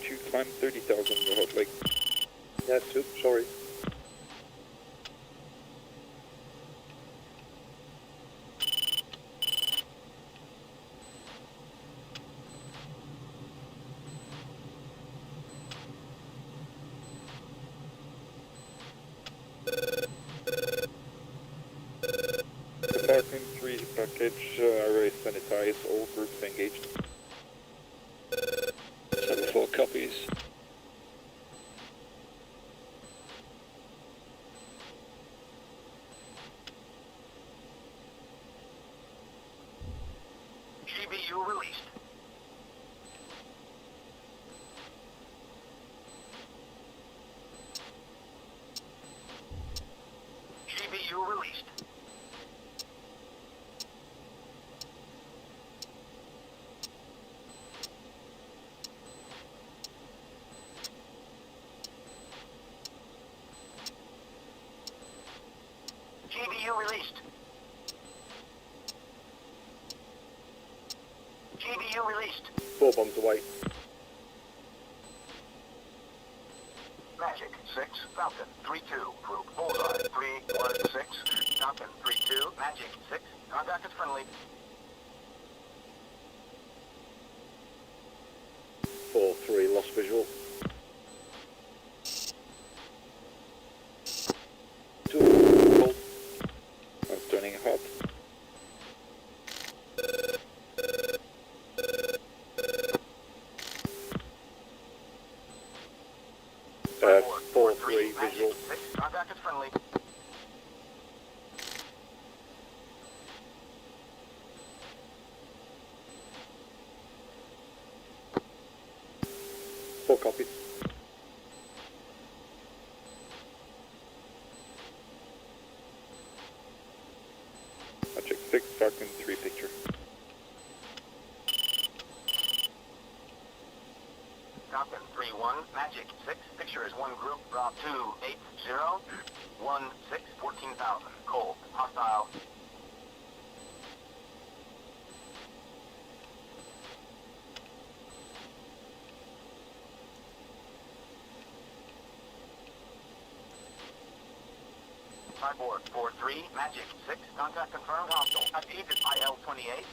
S10: Two climb 30,000 your hot leg.
S8: Yeah, 2, sorry.
S10: The Falcon 3 package, array sanitize, all groups engaged.
S8: 7-4 copies.
S9: GBU released. GBU released. GBU released. GBU released.
S8: 4 bombs away.
S9: Magic 6, Falcon 3-2, group bullseye 316, Falcon 3-2, Magic 6, contact is friendly.
S8: 4-3 lost visual. 2 cold.
S10: I'm turning hot.
S8: Uh, 4-3 visual.
S9: 6, contact is friendly.
S8: Four copies.
S10: Magic 6, Falcon 3 picture.
S9: Falcon 3-1, Magic 6, picture is one group, drop 280, 16, 14,000, cold, hostile. Cyborg 4-3, Magic 6, contact confirmed, hostile. IP is IL-28.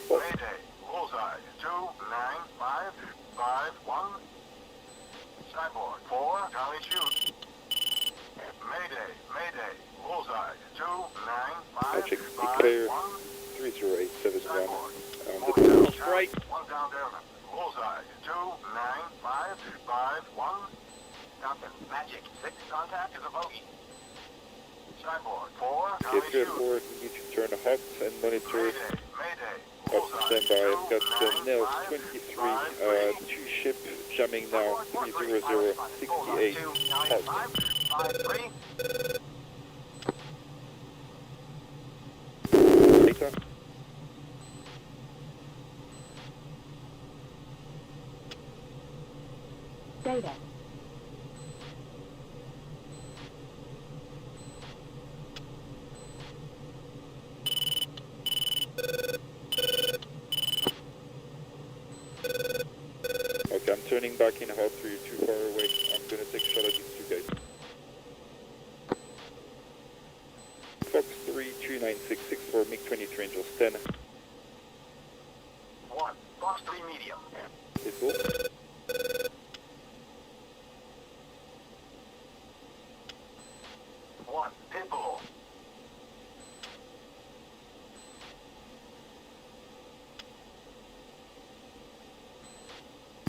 S9: Mayday, bullseye, 29551. Cyborg 4, Charlie shoot. Mayday, bullseye, 29551.
S10: Declare 30871.
S9: Strike. One down airman. Bullseye, 29551. Falcon, Magic 6, contact is a bogey. Cyborg 4, Charlie
S10: KTO
S9: shoot.
S10: 4, need to turn hot and monitor.
S9: Mayday,
S10: Up standby, I've got Nels 23, 2 ship jamming now, 30068, hot.
S9: 53.
S10: Data.
S12: Data.
S10: Okay, I'm turning back in hot 3, you're too far away. I'm gonna take a shot at these 2 guys. Fox 3, 29664, MiG-23 Angels 10.
S9: 1, Fox 3 medium.
S10: Pitbull.
S9: One, Pitbull.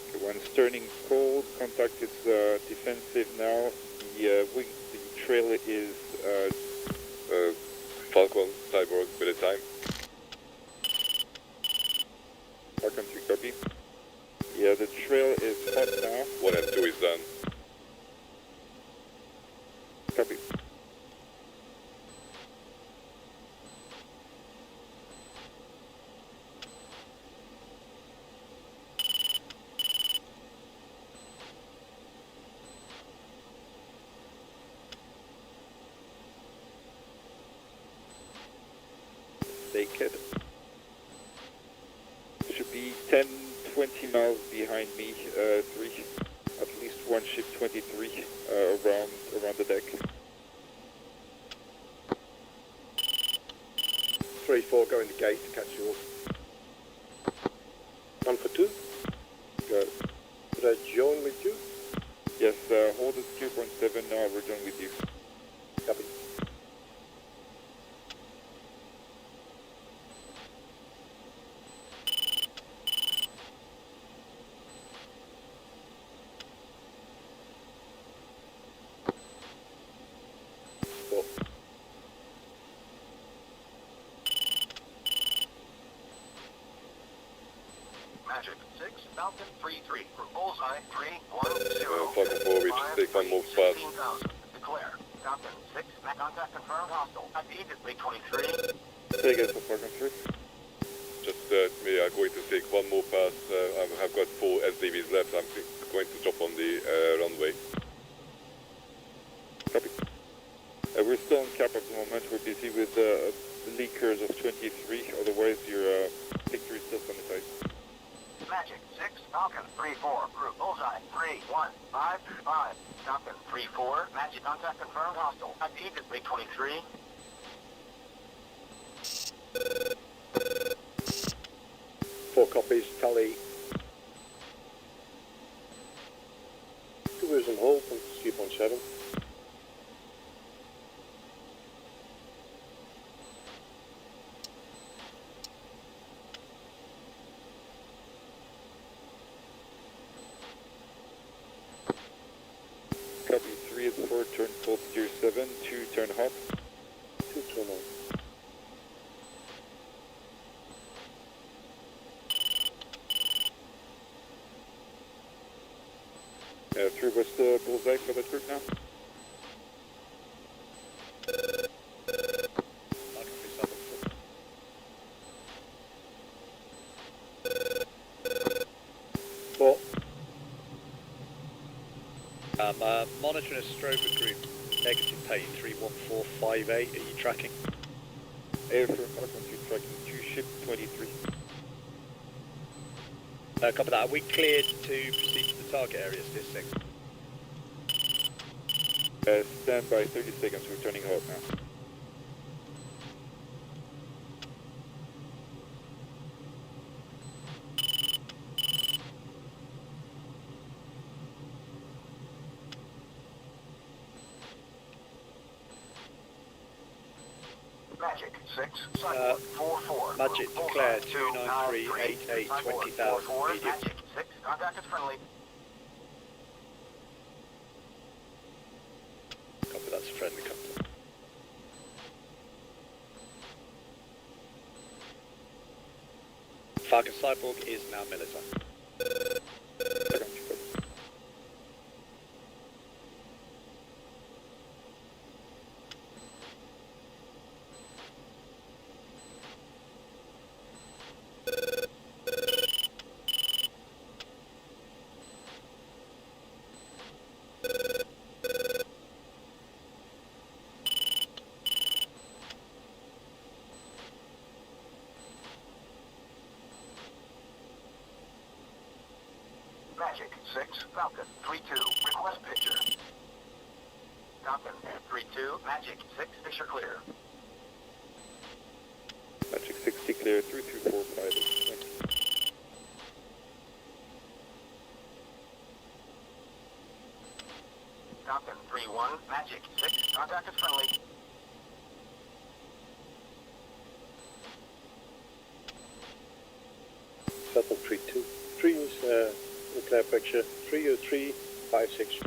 S10: Okay, one's turning cold, contact is defensive now. The trail is
S5: Falcon, Cyborg, by the time.
S10: Falcon 3 copy. Yeah, the trail is hot now.
S5: 1 and 2 is done.
S10: Copy. Naked. Should be 10, 20 miles behind me, 3. At least one ship 23 around the deck.
S8: 3-4, go in the gate to catch you up. 1 for 2. Go. Should I join with you?
S10: Yes, hold at 2.7 now, we're done with you.
S8: Copy. Stop.
S9: Magic 6, Falcon 3-3. For bullseye 310.
S5: Falcon 4, we just take one more pass.
S9: 16,000. Declare. Falcon 6, contact confirmed, hostile. IP is MiG-23.
S10: Say again for Falcon 3.
S5: Just we are going to take one more pass. I have got 4 SDVs left. I'm going to drop on the runway.
S10: Copy. We're still on cap at the moment. We're busy with leakers of 23. Otherwise, your picture is still sanitized.
S9: Magic 6, Falcon 3-4. Group bullseye 3-1-5-5. Falcon 3-4. Magic contact confirmed, hostile. IP is MiG-23.
S8: Four copies, tally. 2 is on hold from 3.7.
S10: Copy 3 at 4, turn cold, steer 7, 2 turn hot.
S8: 2 turn on.
S10: Roger, what's the bullseye for that group now?
S8: Four. Monitoring a strober group, negative pay 31458. Are you tracking?
S10: Air for Falcon 2 tracking 2 ship 23.
S8: Copy that. Are we cleared to proceed to the target area, Steer 6?
S10: Stand by 30 seconds, we're turning hot now.
S9: Magic 6, Cyborg 4-4.
S8: Magic declare 29388 20,000.
S9: Magic 6, contact is friendly.
S8: Copy, that's a friendly contact. Falcon Cyborg is now militant.
S9: Magic 6, Falcon 3-2, request picture. Falcon 3-2, Magic 6, picture clear.
S10: Magic 60 clear, 3245.
S9: Falcon 3-1, Magic 6, contact is friendly.
S8: Shuttle 3-2. 3 is clear picture 30356.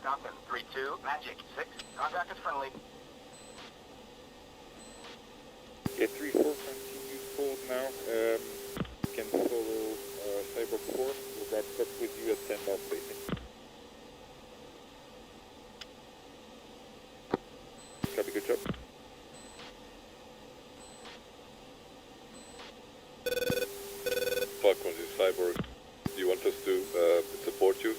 S9: Falcon 3-2, Magic 6, contact is friendly.
S10: Yeah, 3-4 continue forward now. Can follow Cyber 4. We'll wrap up with you at 10 knots spacing. Copy, good job.
S5: Falcon is Cyborg. Do you want us to support you?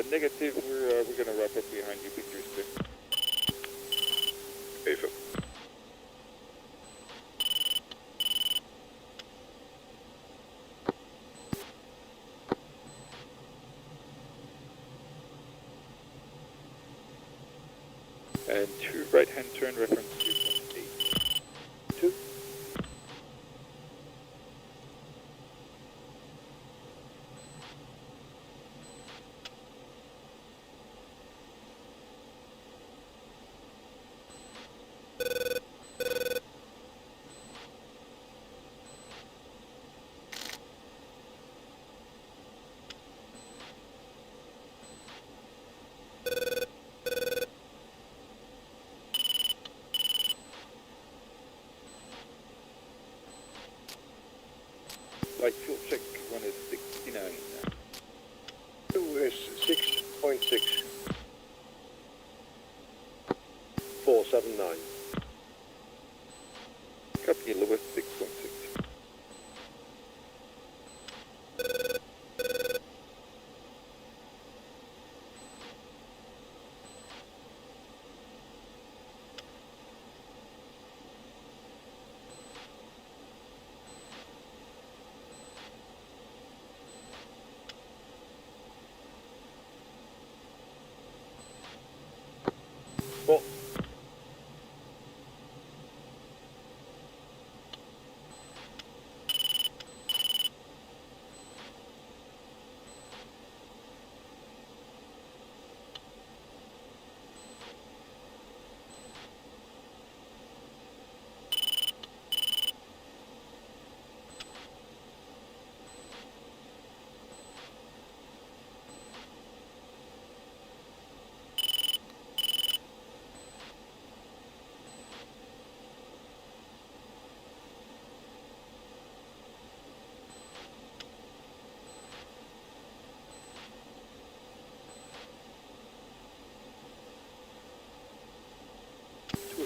S10: Negative, we're gonna wrap up behind you, pictures too.
S5: AFib.
S10: And 2 right-hand turn, reference 2.8. 2. Light fuel check, 1 is 69.
S8: 2 is 6.6. 479.
S10: Copy, Lewis 6.6.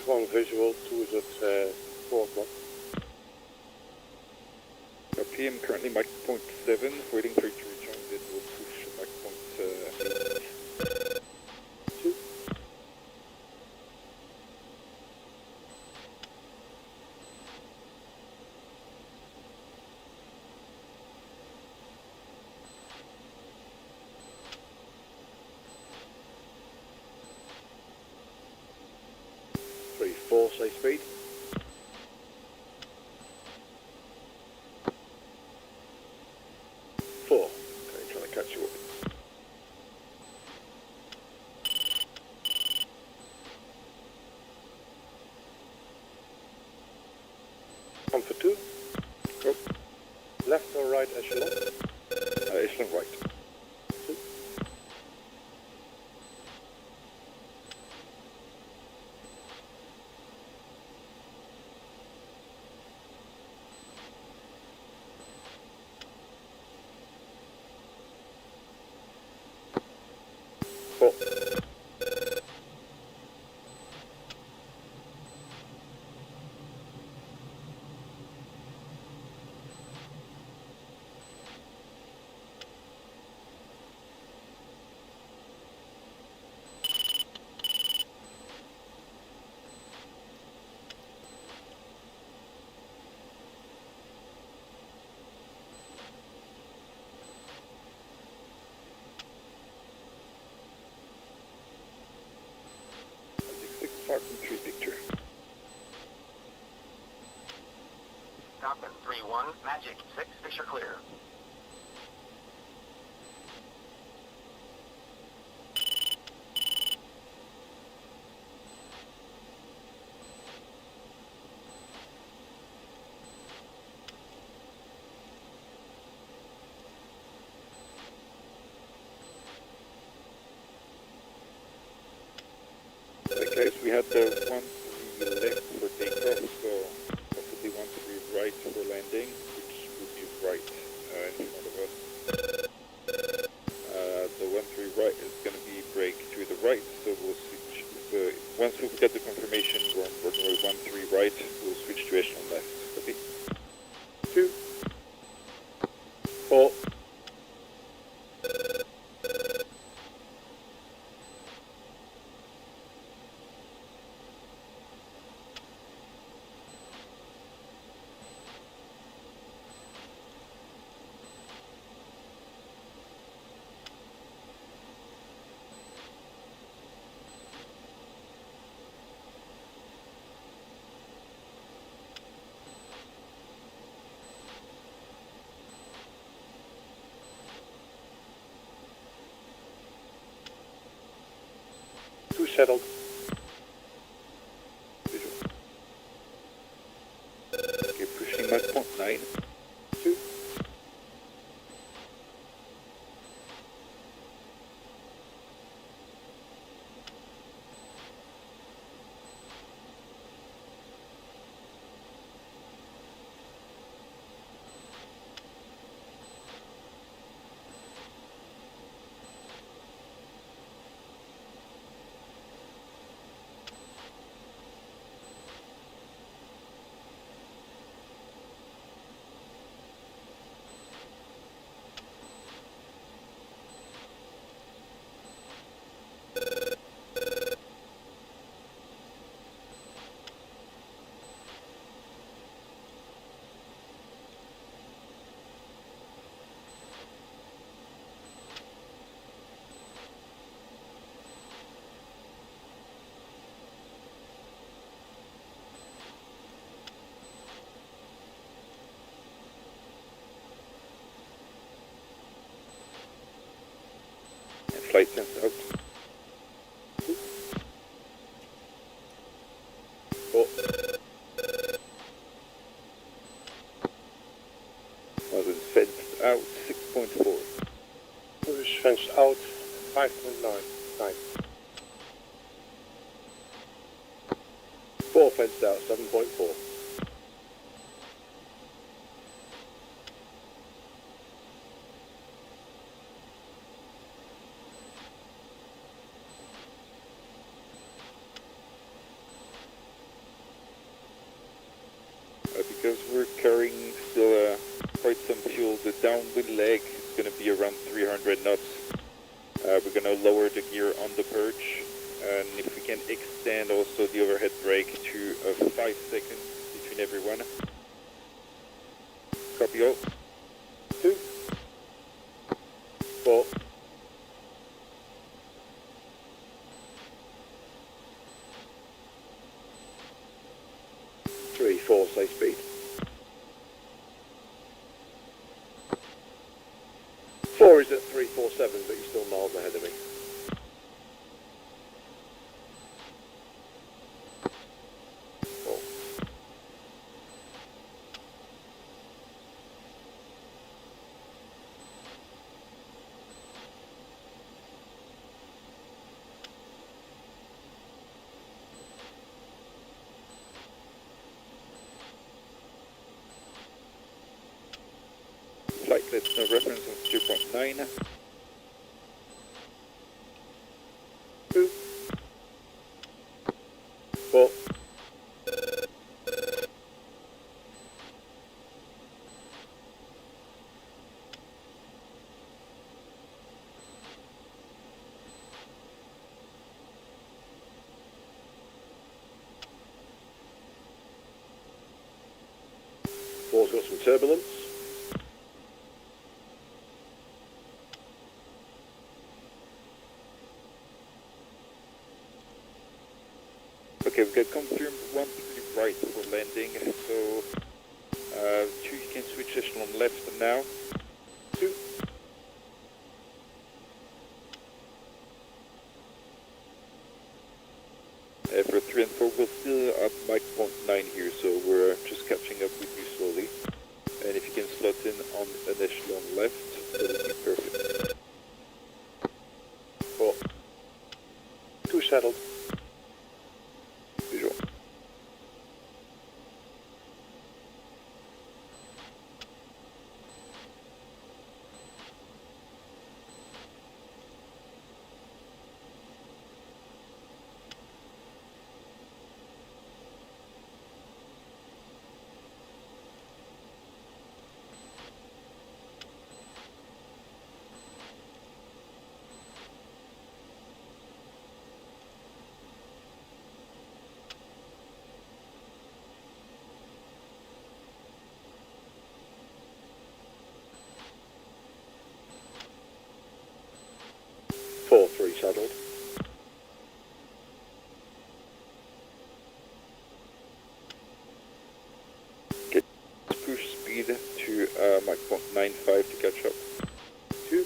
S8: 1 visual, 2 is at 4 o'clock.
S10: PM currently Mach point 7, waiting for you to rejoin, then we'll push Mach point
S8: 2. Four, say speed. 4. Okay, trying to catch you up. Come for 2. Go. Left or right echelon? Echelon right. 2. Four.
S10: Falcon 3 picture.
S9: Falcon 3-1, Magic 6, picture clear.
S10: Okay, so we had the 1-3 left for takeoff, so possibly 1-3 right for landing, which would be right in front of us. The 1-3 right is going to be brake to the right, so we'll switch. Once we get the confirmation we're on runway 1-3 right, we'll switch to echelon left. Copy.
S8: 2. 4. Settled.
S10: Visual. Okay, pushing Mach point 9.
S8: 2.
S10: Flight sense out.
S8: 4.
S10: Was it fenced out 6.4.
S8: Push fenced out 5.9. 9. 4 fenced out 7.4.
S10: leg is going to be around 300 knots. We're going to lower the gear on the perch, and if we can extend also the overhead brake to 5 seconds between everyone. Copy all.
S8: 2, 4, 3, 4, say speed. 4 is at 347, but you're still miles ahead of me. Four.
S10: Flight lets no reference on 2.9.
S8: 2, 4, 4's got some turbulence.
S10: Okay, we've got confirmed 1 3 right for landing, so 2 you can switch echelon left now.
S8: 2,
S10: For 3 and 4 we're still at Mike point 9 here, so we're just catching up with you slowly. And if you can slot in on an echelon left, that would be perfect.
S8: 4, 2 settled.
S10: Visual.
S8: Four, 3 settled.
S10: Get push speed to Mach 0.95 to catch up.
S8: 2,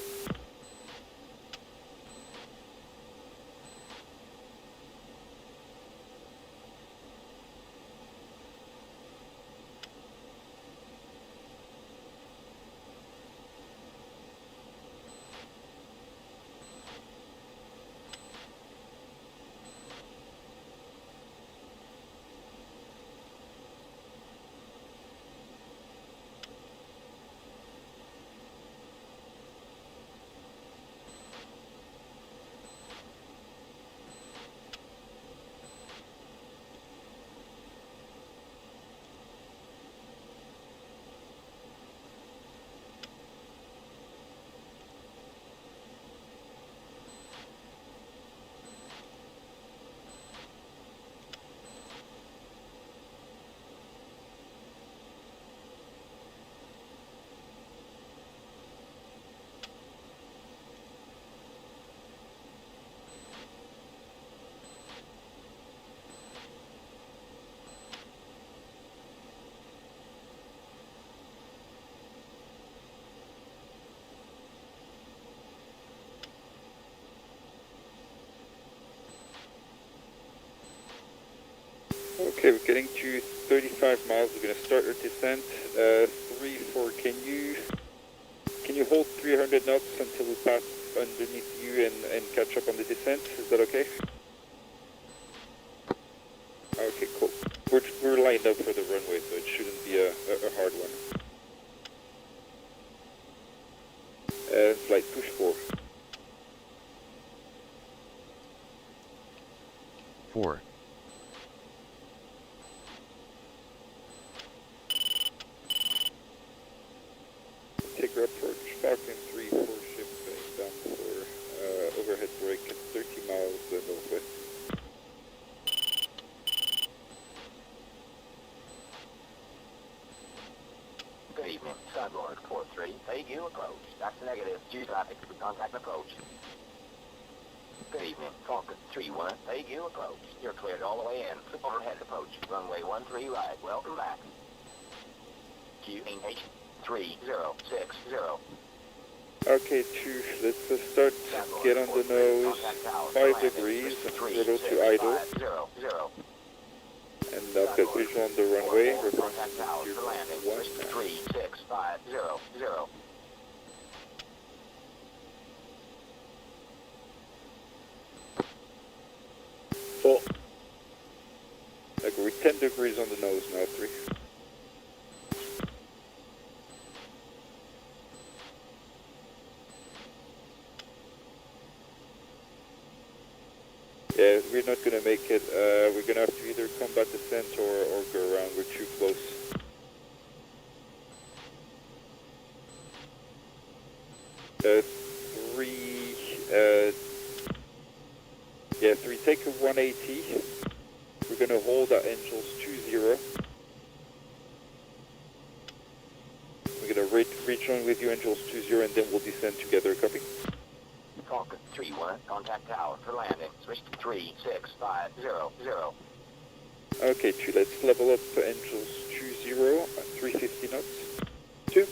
S10: Okay, we're getting to 35 miles. We're going to start our descent. 3, 4, can you hold 300 knots until we pass underneath you and catch up on the descent? Is that okay? Okay, cool. We're lined up for the runway, so it shouldn't be a hard one. Flight push 4.
S1: 4.
S10: Take our approach 5.
S9: contact approach. Good evening, Falcon 3-1, KTO approach. You're cleared all the way in. Overhead approach, runway 13 right. Welcome back. QH 3060.
S10: Okay, 2, let's start, get on the nose, 5 degrees, throttle to idle. And I've got visual on the runway,
S9: Contact tower for landing, 36500.
S10: Full. Agree, 10 degrees on the nose now, 3. Yeah, we're not gonna make it. We're gonna have to either combat descent or go around. We're too close. Three. Yeah, 3. Take a 180. We're gonna hold at Angels 20. We're gonna rejoin with you, Angels 20, and then we'll descend together. Copy.
S9: Falcon 3-1, contact tower for landing, switch to 36500.
S10: Okay, 2, let's level up Angels 20 at 350 knots. 2.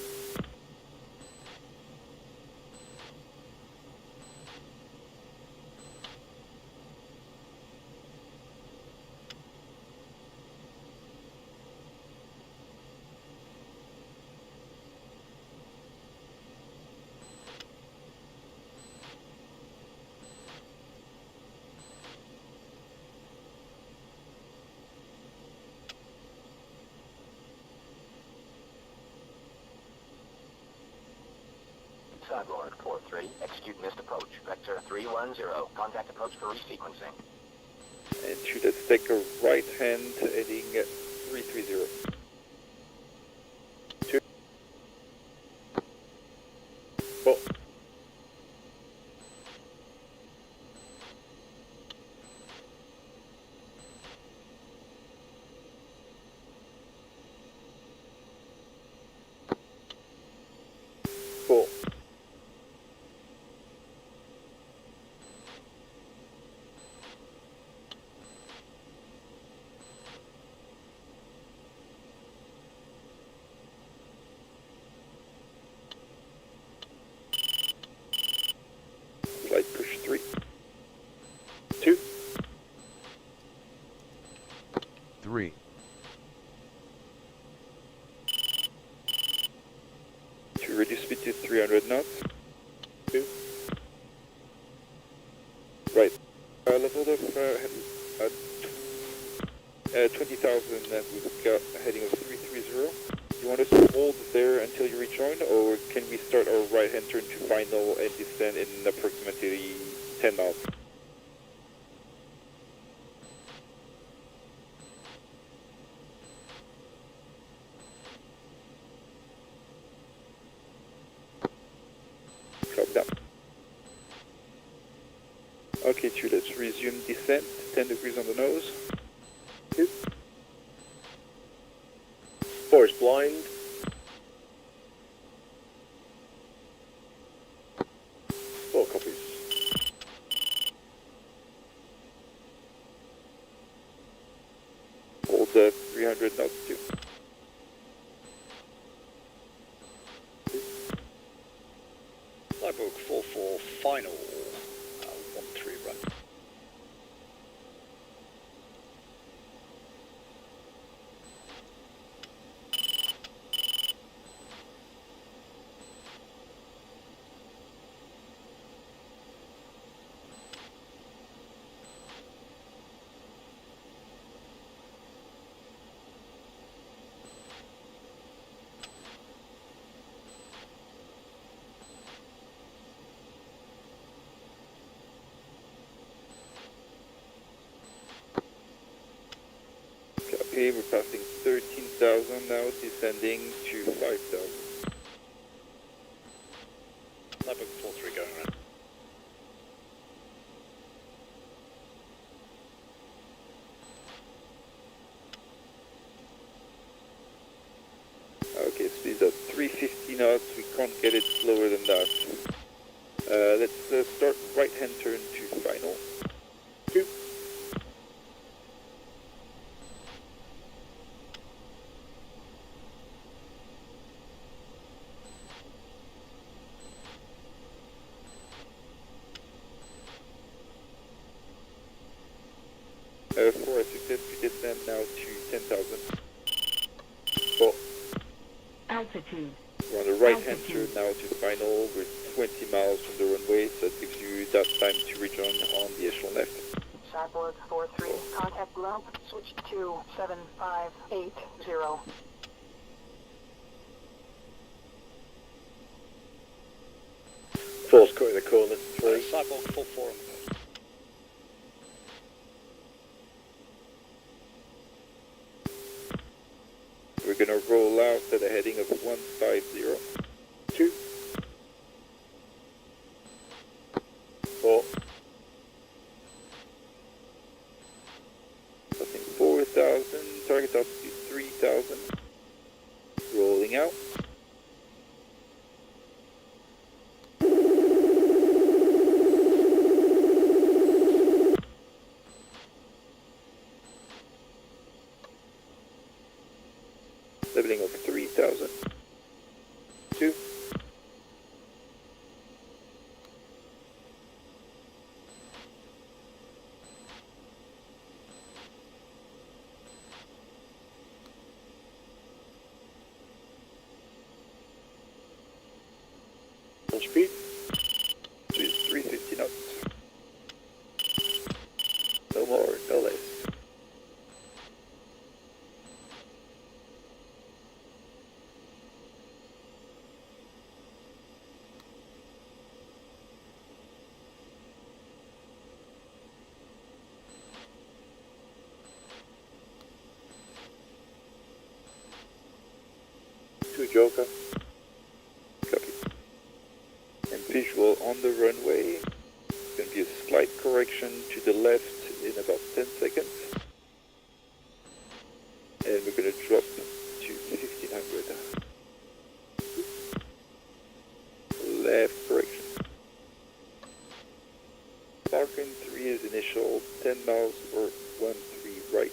S9: Cyborg 4-3, execute missed approach, vector 310, contact approach for resequencing.
S10: And 2, let's take a right hand heading 330. 2. 4. Slight push 3. 2.
S2: 3.
S10: 2, reduce speed to 300 knots. 2. Right. Leveled up at 20,000, we've got a heading of 330. You want us to hold there until you rejoin, or can we start our right hand turn to final and descend in approximately 10 miles? Copy that. Okay, 2, let's resume descent, 10 degrees on the nose. 2.
S8: 4 is blind. 4 copies.
S10: Hold 300 knots, 2.
S11: Cyborg 4-4, final, 1-3 run.
S10: Okay, we're passing 13,000 now, descending to 5,000.
S11: Cyborg 4-3 going around.
S10: Okay, speed at 350 knots, we can't get it slower than that. Let's start right-hand turn to final. 2. For a success, we descend now to 10,000. 4.
S12: Altitude.
S10: We're on the right-hand turn now to final. We're 20 miles from the runway, so that gives you that time to rejoin on the echelon left.
S12: Cyborg 4-3, contact lump, switch to 7580.
S8: Force cutting the corner, 3.
S11: Cyborg 4-4 on the post.
S10: We're going to roll out at a heading of 150. 2. 4. Passing 4,000, target altitude 3,000. Rolling out. Leveling of 3,000. 2.
S8: On speed.
S10: 350 knots. No more, no less.
S8: Joker.
S10: Copy. And visual on the runway. Going to be a slight correction to the left in about 10 seconds. And we're going to drop to 1500. Left correction. Falcon 3 is initial 10 miles or 13 right.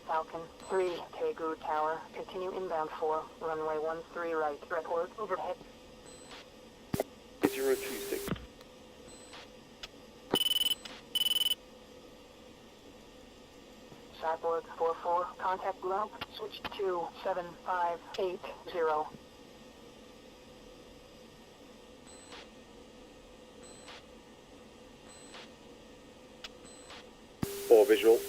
S12: Falcon 3, KTO Tower, continue inbound 4, runway 13 right, report overhead.
S10: 026.
S12: Cyborg 4-4, contact lump, switch to 7580.
S8: 4 visual.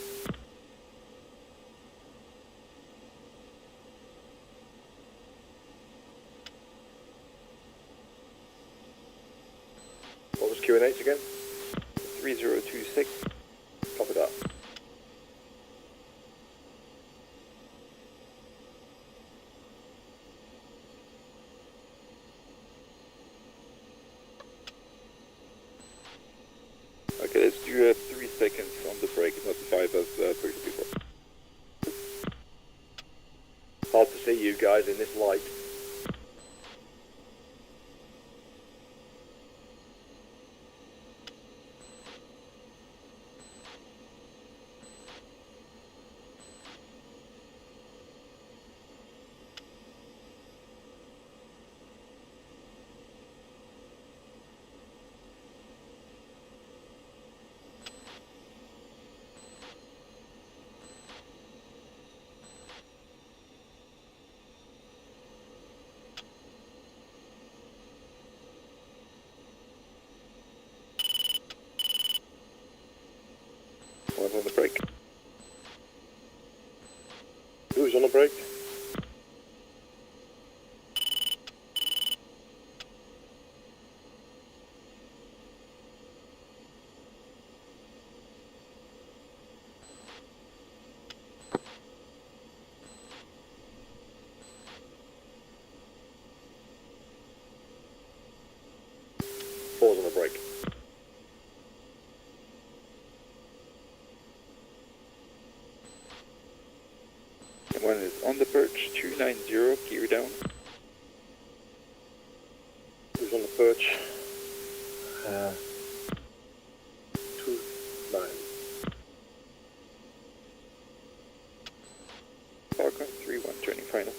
S8: What was QNH again?
S10: 3026.
S8: Copy that.
S10: Okay, let's do 3 seconds on the brake, not 5 as per before.
S8: Hard to see you guys in this light.
S10: One's on the brake.
S8: Who's on the brake? Four's on the brake.
S10: One is on the perch, 290, gear down.
S8: Who's on the perch? 29.
S10: Falcon 3-1, turning final.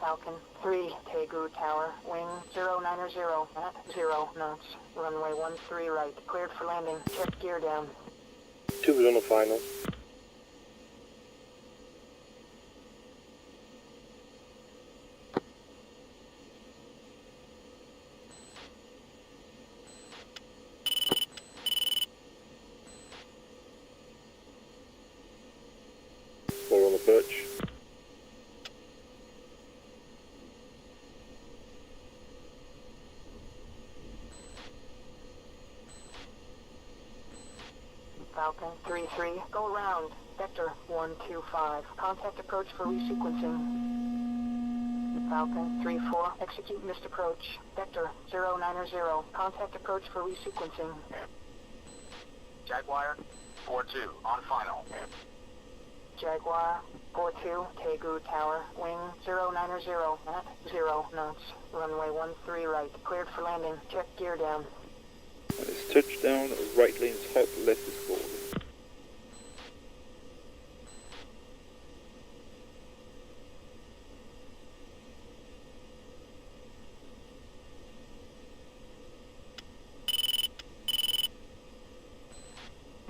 S12: Falcon 3, Tegu Tower, wing 090 at 0 knots. Runway 13 right, cleared for landing. Check gear down.
S8: 2 is on the final. Four on the perch.
S12: Falcon 3-3, go around. Vector 125, contact approach for resequencing. Falcon 3-4, execute missed approach. Vector 090, contact approach for resequencing.
S9: Jaguar 4-2, on final.
S12: Jaguar 4-2, Tegu Tower, wing 090 at 0 knots. Runway 13 right, cleared for landing. Check gear down.
S10: One is touchdown, right lane's hot, left is cold.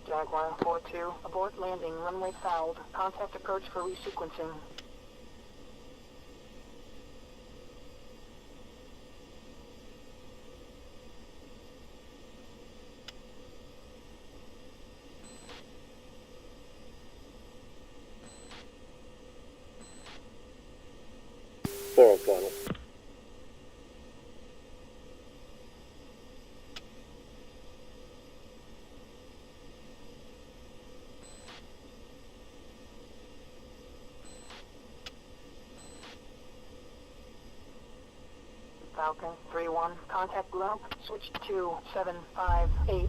S12: Jaguar 4-2, abort landing, runway fouled. Contact approach for resequencing.
S8: Four on final.
S12: Falcon 3-1, contact globe, switch to 7580.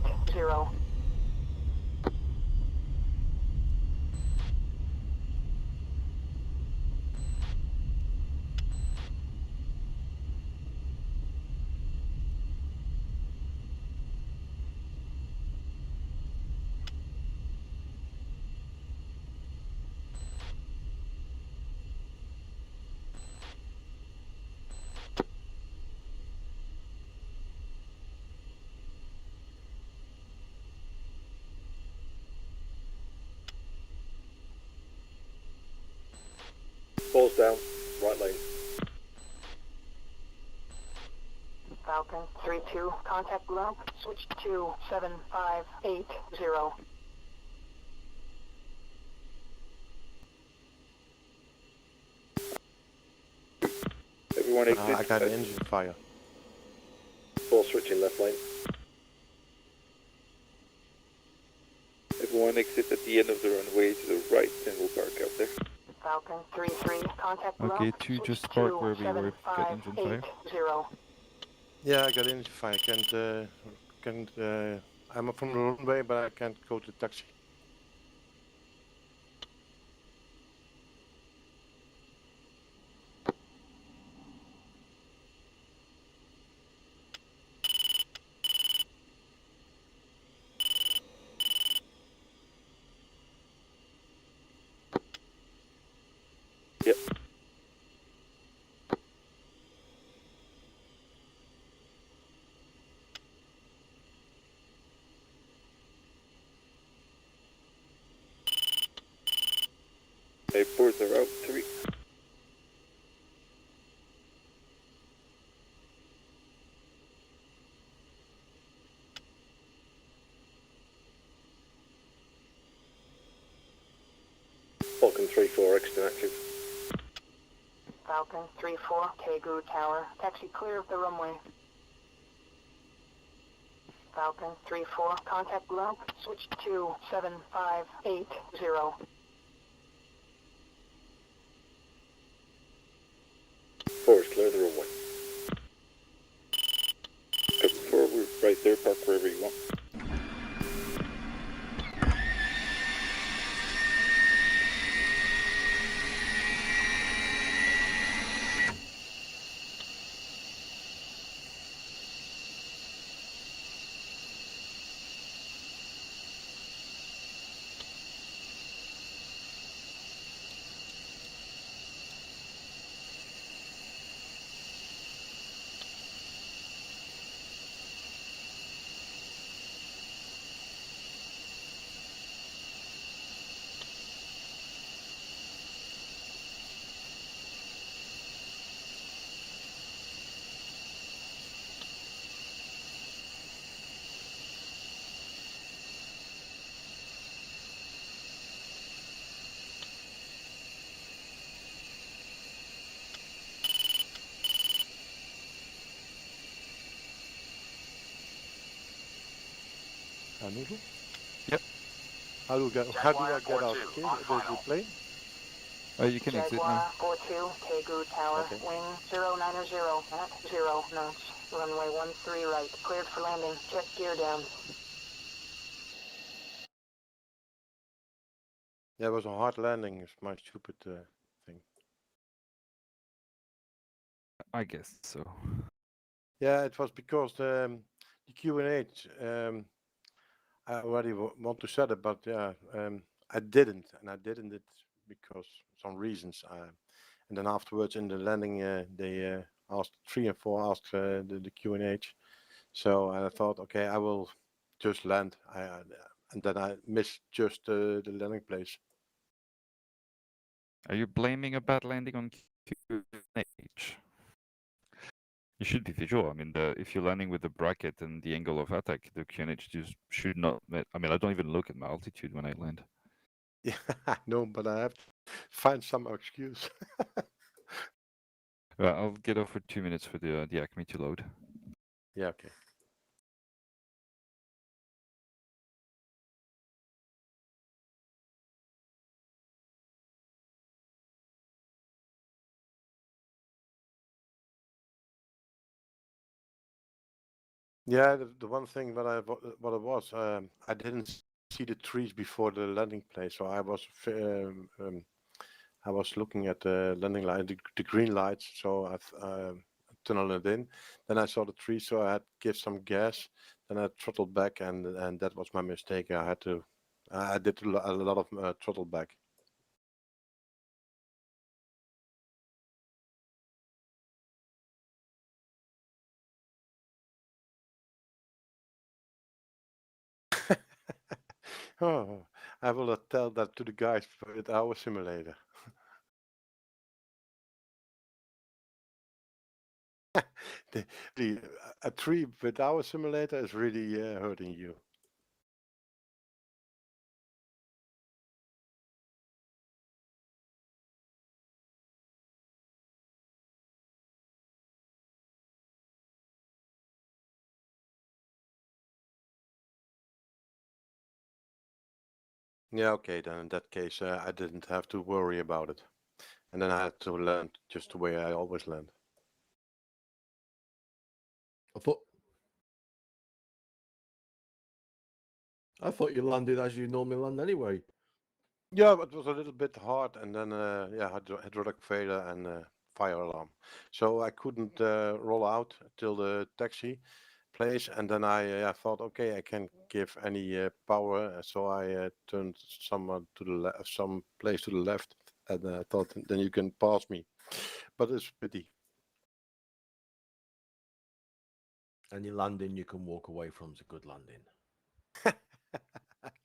S8: Balls down, right lane.
S12: Falcon 3-2, contact globe, switch to 7580.
S10: Everyone exit.
S2: I got an engine fire.
S8: Ball switching left lane.
S10: Everyone exit at the end of the runway to the right, and we'll park out there.
S12: Falcon 3-3, contact globe,
S3: Okay, 2
S12: switch
S3: just
S12: to
S3: park where we were, got engine fire.
S12: 7580.
S2: Yeah, I got engine fire. I'm up from the runway, but I can't go to the taxi.
S10: Yep. Airports are out, 3.
S8: Falcon 3-4, exit active.
S12: Falcon 3-4, Tegu Tower, taxi clear of the runway. Falcon 3-4, contact globe, switch to 7580.
S8: 4 is clear of the runway.
S10: there, park wherever you want.
S2: Noodle?
S3: Yep.
S2: How do I get out the plane?
S3: You can exit
S12: Jaguar
S3: now.
S12: 42, Kegu Tower,
S2: Okay.
S12: wing 090 at 0 knots. Runway 13 right, cleared for landing. Check gear down.
S2: Yeah, it was a hard landing. It's my stupid thing.
S3: I guess so.
S2: Yeah, it was because the Q&H, I already want to set it, but yeah, I didn't it because some reasons. And then afterwards in the landing, they asked 3 and 4 asked the Q&H. So I thought, okay, I will just land. And then I missed just the landing place.
S3: Are you blaming a bad landing on QNH? You should be visual. I mean, if you're landing with the bracket and the angle of attack, the QNH just should not. I mean, I don't even look at my altitude when I land.
S2: Yeah, I know, but I have to find some excuse.
S3: I'll get off for 2 minutes for the Acme to load.
S2: Yeah, okay. Yeah, the one thing what it was, I didn't see the trees before the landing place, so I was looking at the landing light, the green lights, so I tunneled it in. Then I saw the trees, so I had to give some gas. Then I throttled back, and that was my mistake. I did a lot of throttle back. Oh, I will tell that to the guys with our simulator. A tree with our simulator is really hurting you. Yeah, okay, then in that case, I didn't have to worry about it. And then I had to land just the way I always land.
S13: I thought you landed as you normally land anyway.
S2: Yeah, but it was a little bit hard, and then yeah, hydraulic failure and fire alarm. So I couldn't roll out till the taxi place, and then I thought, okay, I can give any power, so I turned some place to the left, and I thought then you can pass me, but it's pity.
S13: Any landing you can walk away from is a good landing.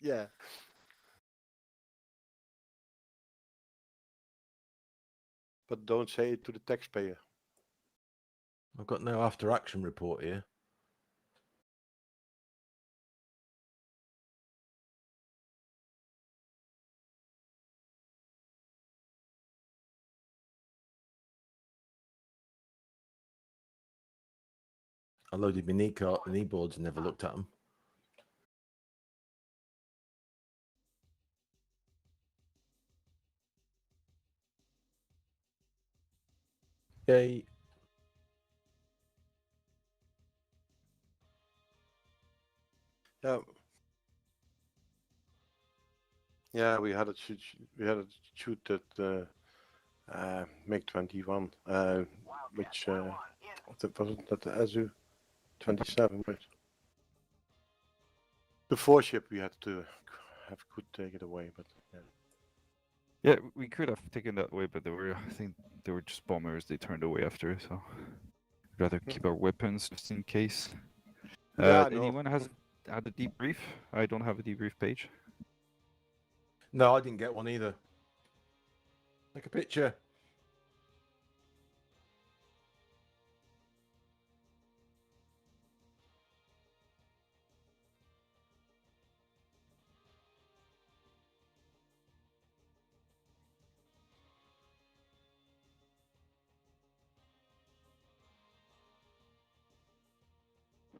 S2: Yeah. But don't say it to the taxpayer.
S13: I've got no after action report here. I loaded my knee boards and never looked at them. Yay.
S2: Yeah, we had a shoot at MiG-21, which wasn't that the Azu 27, but the 4-ship we had to could take it away, but yeah.
S3: Yeah, we could have taken that away, but I think they were just bombers they turned away after, so we'd rather keep our weapons just in case.
S2: Yeah, I know.
S3: Anyone has had a debrief? I don't have a debrief page.
S13: No, I didn't get one either. Take a picture.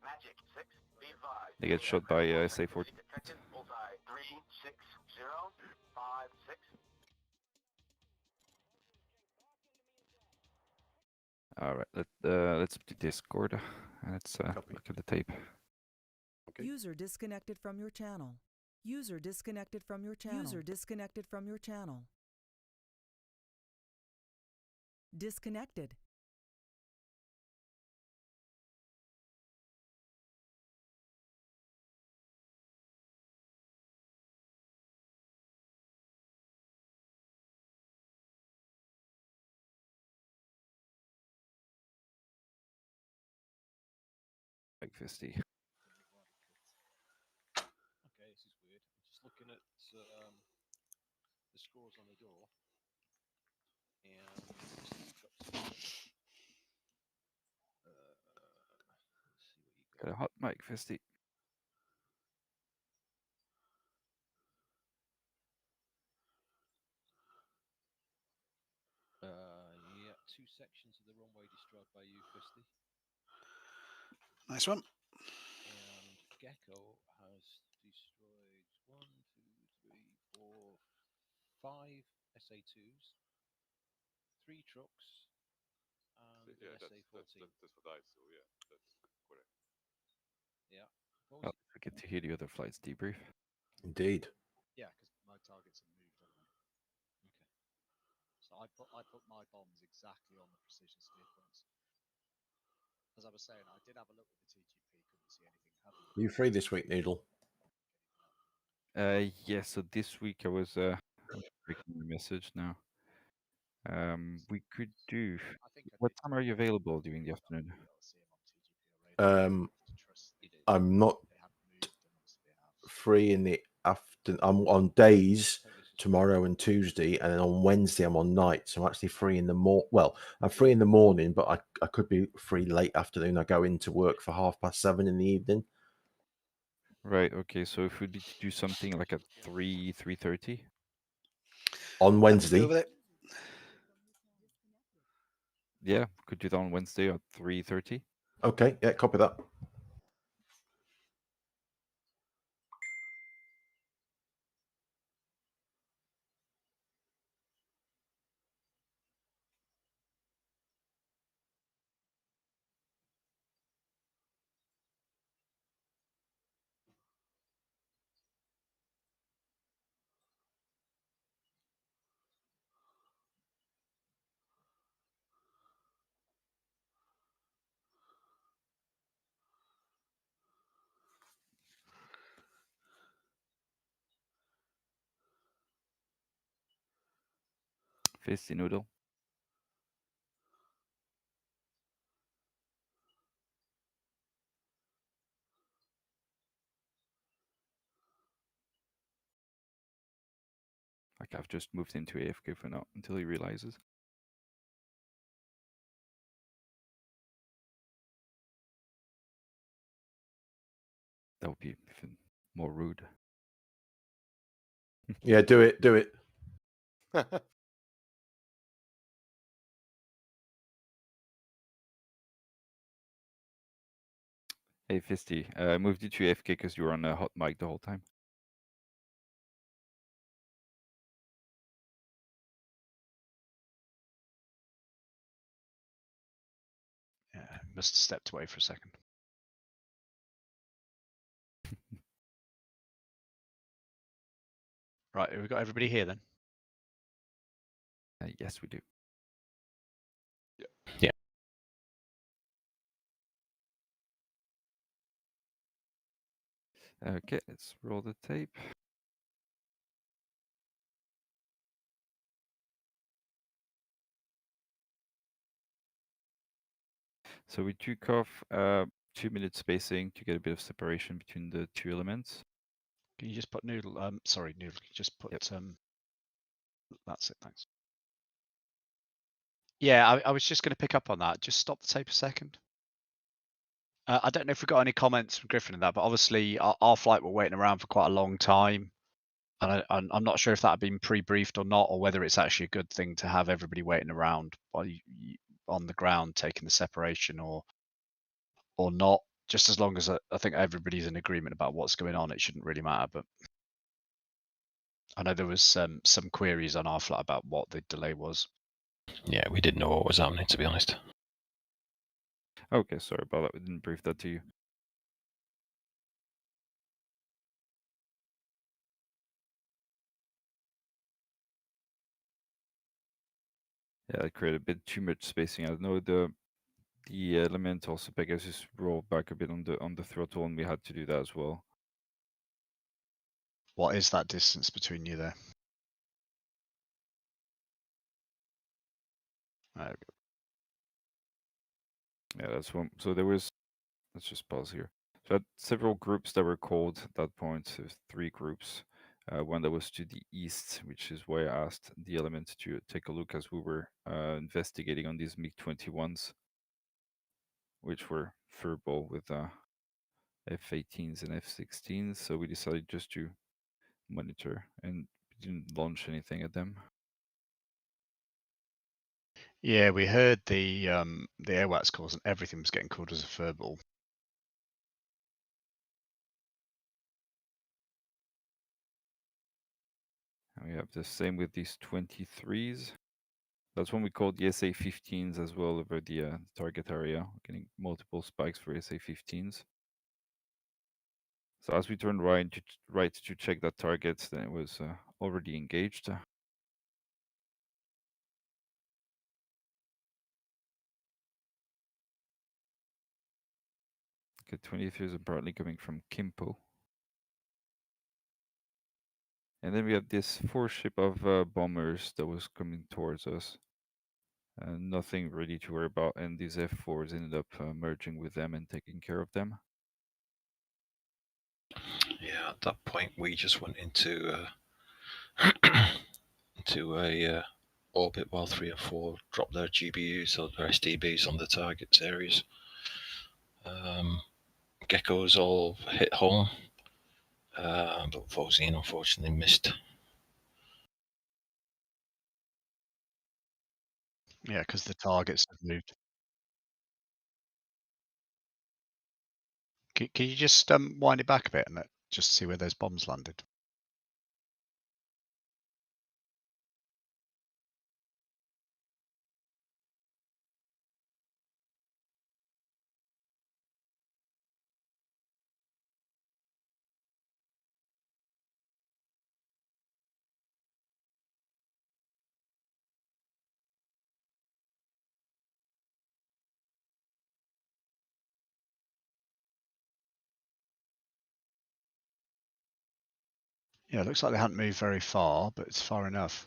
S9: Magic 6, be advised.
S3: They get shot by SA-14.
S9: Detected, bullseye 36056.
S3: All right, let's do Discord. Let's look at the tape.
S2: Okay.
S6: User disconnected from your channel. User disconnected from your channel. User disconnected from your channel. Disconnected.
S3: Like 50.
S1: Okay, this is weird. I'm just looking at the scores on the door, and let's see what you got.
S3: Got a hot mic, Fisty.
S1: Yeah, 2 sections of the runway destroyed by you, Fisty.
S4: Nice one.
S1: And Gecko has destroyed 1, 2, 3, 4, 5 SA2s, 3 trucks, and
S5: Yeah,
S1: an SA-14.
S5: that's what I saw. Yeah, that's correct.
S1: Yeah.
S3: Oh, I get to hear the other flight's debrief.
S13: Indeed.
S7: Yeah, because my targets have moved, haven't they?
S1: Okay.
S7: So I put my bombs exactly on the precision steer points. As I was saying, I did have a look at the TGP, couldn't see anything heavy.
S13: Are you free this week, Needle?
S3: Yeah, so this week I was breaking the message now. We could do. What time are you available during the afternoon?
S13: I'm not free in the afternoon. I'm on days tomorrow and Tuesday, and then on Wednesday I'm on nights. So I'm actually free in the Well, I'm free in the morning, but I could be free late afternoon. I go into work for 7:30 in the evening.
S3: Right. Okay. So if we need to do something like at 3:30
S13: on Wednesday.
S4: Go with it.
S3: Yeah, could do that on Wednesday at 3:30.
S13: Okay. Yeah. Copy that.
S3: Fisty noodle. Like I've just moved into AFK for now until he realizes. That would be even more rude.
S13: Yeah. Do it. Do it.
S3: Hey Fisty, I moved you to AFK because you were on a hot mic the whole time.
S7: Yeah, must have stepped away for a second.
S14: Right, have we got everybody here then?
S3: Yes, we do.
S1: Yeah.
S3: Okay, let's roll the tape. So we took off 2-minute spacing to get a bit of separation between the two elements.
S14: Can you just put noodle? Sorry, noodle. Can you just put That's it. Thanks. Yeah, I was just going to pick up on that. Just stop the tape a second. I don't know if we got any comments from Griffin on that, but obviously our flight were waiting around for quite a long time, and I'm not sure if that had been pre-briefed or not, or whether it's actually a good thing to have everybody waiting around while on the ground taking the separation, or not. Just as long as I think everybody's in agreement about what's going on, it shouldn't really matter. But I know there was some queries on our flight about what the delay was.
S1: Yeah, we didn't know what was happening, to be honest.
S3: Okay, sorry about that. We didn't brief that to you. Yeah, I created a bit too much spacing. I know the element also Pegasus rolled back a bit on the throttle, and we had to do that as well.
S14: What is that distance between you there? There we go.
S3: Yeah, that's one. So there was. Let's just pause here. So I had several groups that were called at that point. There's 3 groups. One that was to the east, which is why I asked the element to take a look as we were investigating on these MiG-21s, which were furball with F-18s and F-16s. So we decided just to monitor and didn't launch anything at them.
S14: Yeah, we heard the AWACS calls, and everything was getting called as a furball.
S3: And we have the same with these 23s. That's when we called the SA-15s as well over the target area, getting multiple spikes for SA-15s. So as we turned right to check that target, then it was already engaged. Okay, 23s are partly coming from Kimpo. And then we have this 4-ship of bombers that was coming towards us. Nothing really to worry about, and these F4s ended up merging with them and taking care of them.
S1: Yeah, at that point we just went into a orbit while 3 or 4 dropped their GBUs or their SDBs on the target areas. Geckos all hit home, but Vosine unfortunately missed.
S14: Yeah, because the targets have moved. Can you just wind it back a bit and just see where those bombs landed? Yeah, it looks like they haven't moved very far, but it's far enough.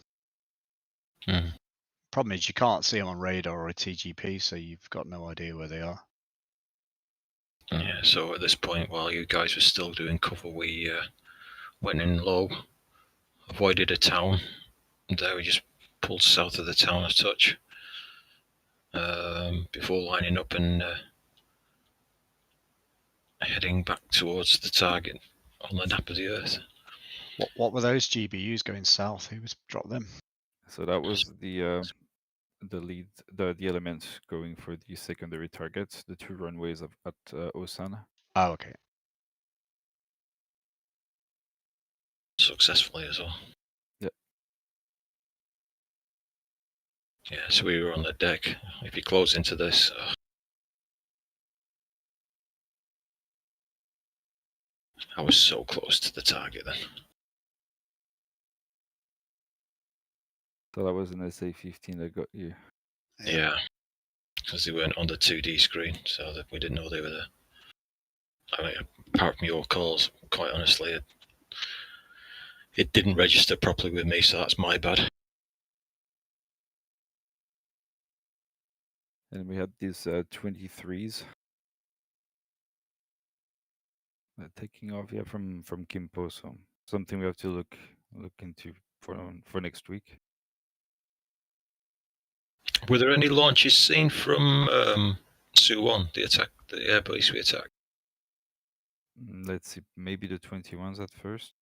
S14: Problem is you can't see them on radar or a TGP, so you've got no idea where they are.
S1: Yeah, so at this point, while you guys were still doing cover, we went in low, avoided a town. There we just pulled south of the town a touch before lining up and heading back towards the target on the nap of the Earth.
S14: What were those GBUs going south? Who was dropped them?
S3: So that was the lead, the element going for the secondary targets, the 2 runways at Osan.
S14: Oh, okay.
S1: Successfully as well.
S3: Yep.
S1: Yeah, so we were on the deck. If you close into this, I was so close to the target then.
S3: Thought that was an SA-15 that got you.
S1: Yeah, because they weren't on the 2D screen, so that we didn't know they were there. I mean, apart from your calls, quite honestly, it didn't register properly with me, so that's my bad.
S3: And we had these 23s taking off, yeah, from Kimpo. So something we have to look into for next week.
S1: Were there any launches seen from Suwon, the airbase we attacked?
S3: Let's see, maybe the 21s at first.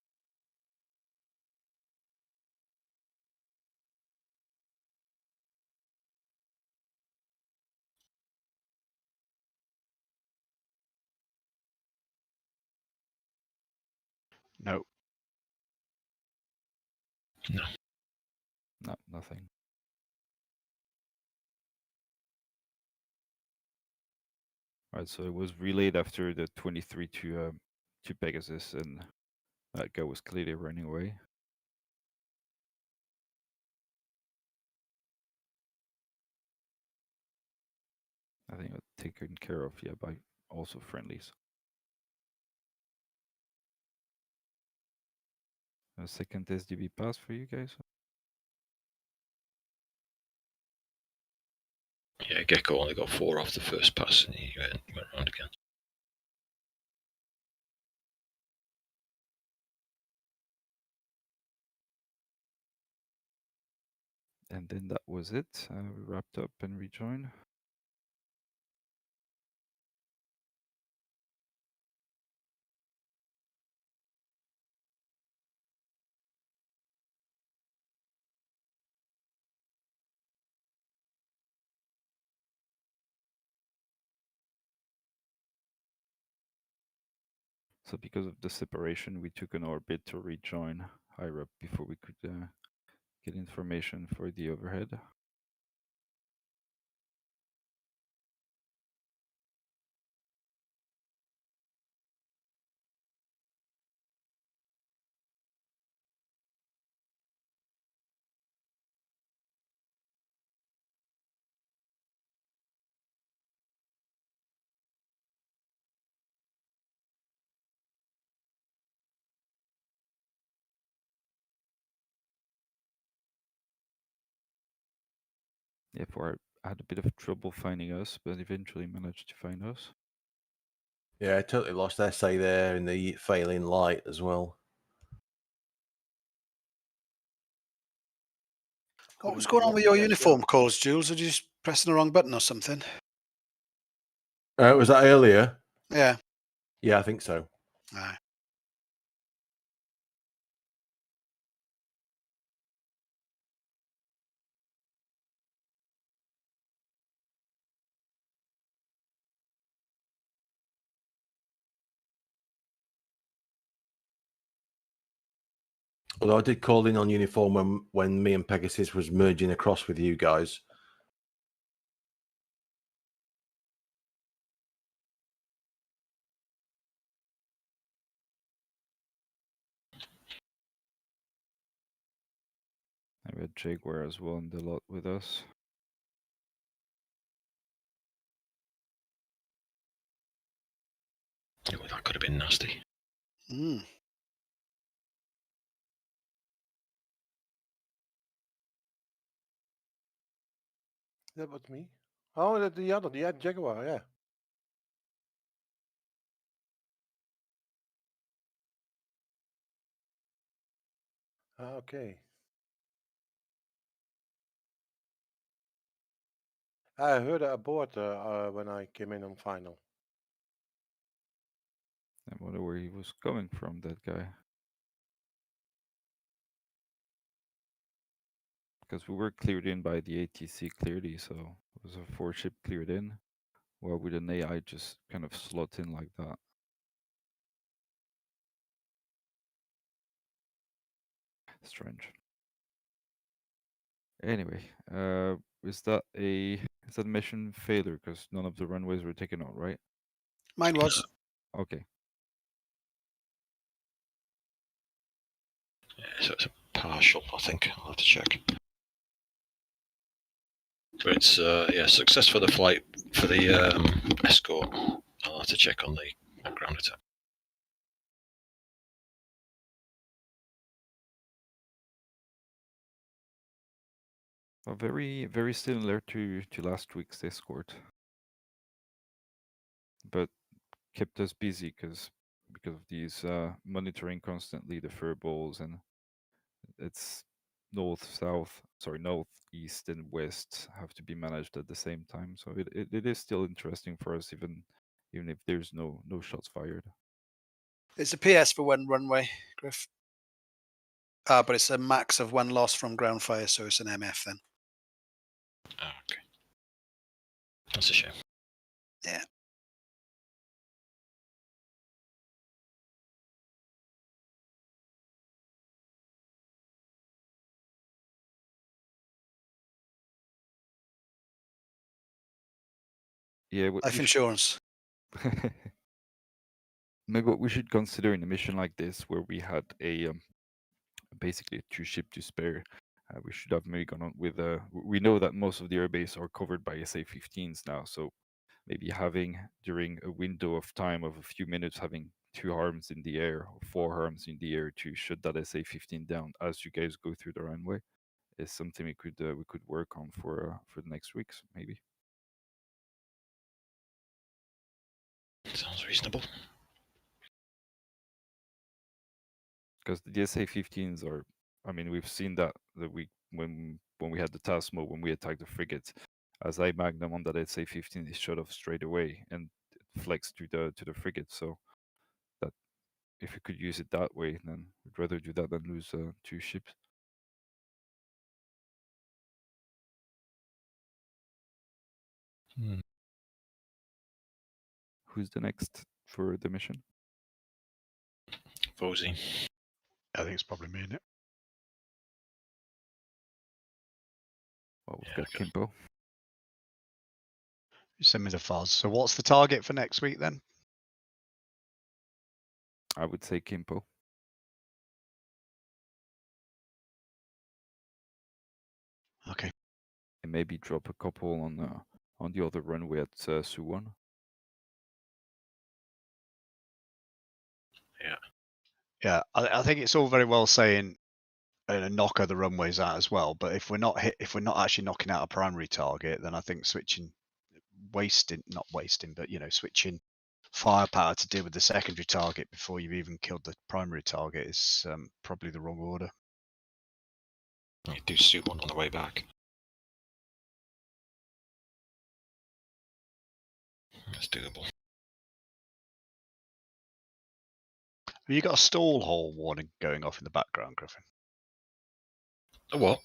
S14: No.
S1: No.
S3: No, nothing. Right, so it was relayed after the 23 to Pegasus, and that guy was clearly running away. I think taken care of, yeah, by also friendlies. A second SDB pass for you guys.
S1: Yeah, Gecko only got 4 off the first pass, and he went around again.
S3: And then that was it. We wrapped up and rejoined. So because of the separation, we took an orbit to rejoin higher up before we could get information for the overhead. Yeah, I had a bit of trouble finding us, but eventually managed to find us.
S13: Yeah, I totally lost SA there in the failing light as well.
S4: What was
S2: Couldn't
S4: going on
S2: look
S4: with your
S2: at
S4: uniform
S2: SL.
S4: calls, Jules? Did you just pressing the wrong button or something?
S13: Was that earlier?
S4: Yeah.
S13: Yeah, I think so.
S4: Aye.
S13: Although I did call in on uniform when me and Pegasus was merging across with you guys.
S3: And we had Jaguar as well in the lot with us.
S1: Oh, that could have been nasty.
S4: Mm.
S2: That was me. Oh, the other, the Jaguar, yeah. Okay. I heard it aboard when I came in on final.
S3: I wonder where he was coming from, that guy. Because we were cleared in by the ATC clearly, so it was a 4-ship cleared in. Why would an AI just kind of slot in like that? Strange. Anyway, is that a mission failure? Because none of the runways were taken out, right?
S4: Mine was.
S3: Okay.
S1: Yeah, so it's a partial, I think. I'll have to check. But it's yeah, success for the flight for the escort. I'll have to check on the ground attack.
S3: Well, very similar to last week's escort, but kept us busy because of these monitoring constantly the fur balls, and it's north, east, and west have to be managed at the same time. So it is still interesting for us, even if there's no shots fired.
S4: It's a PS for one runway, Griff. But it's a max of one loss from ground fire, so it's an MF then.
S1: Oh, okay. That's a shame.
S4: Yeah.
S3: Yeah,
S4: Life insurance.
S3: Maybe what we should consider in a mission like this, where we had a basically a 2-ship to spare, we should have maybe gone on with we know that most of the airbase are covered by SA-15s now, so maybe having during a window of time of a few minutes, having 2 arms in the air or 4 arms in the air to shut that SA-15 down as you guys go through the runway is something we could work on for the next weeks, maybe.
S1: Sounds reasonable.
S3: Because the SA-15s are, I mean, we've seen that we when we had the task mode, when we attacked the frigate, as I magnum on that SA-15 is shut off straight away and it flex to the frigate. So that if we could use it that way, then we'd rather do that than lose 2 ships. Who's the next for the mission?
S1: Fozzy.
S14: I think it's probably me, isn't it?
S3: Well, we've got Kimpo.
S14: You send me the files. So what's the target for next week then?
S3: I would say Kimpo.
S14: Okay.
S3: And maybe drop a couple on the other runway at Suwon.
S1: Yeah.
S14: Yeah, I think it's all very well saying knock other runways out as well, but if we're not actually knocking out a primary target, then I think switching switching firepower to deal with the secondary target before you've even killed the primary target is probably the wrong order.
S1: You do suit one on the way back. That's doable.
S14: Have you got a stall hole warning going off in the background, Griffin?
S1: A what?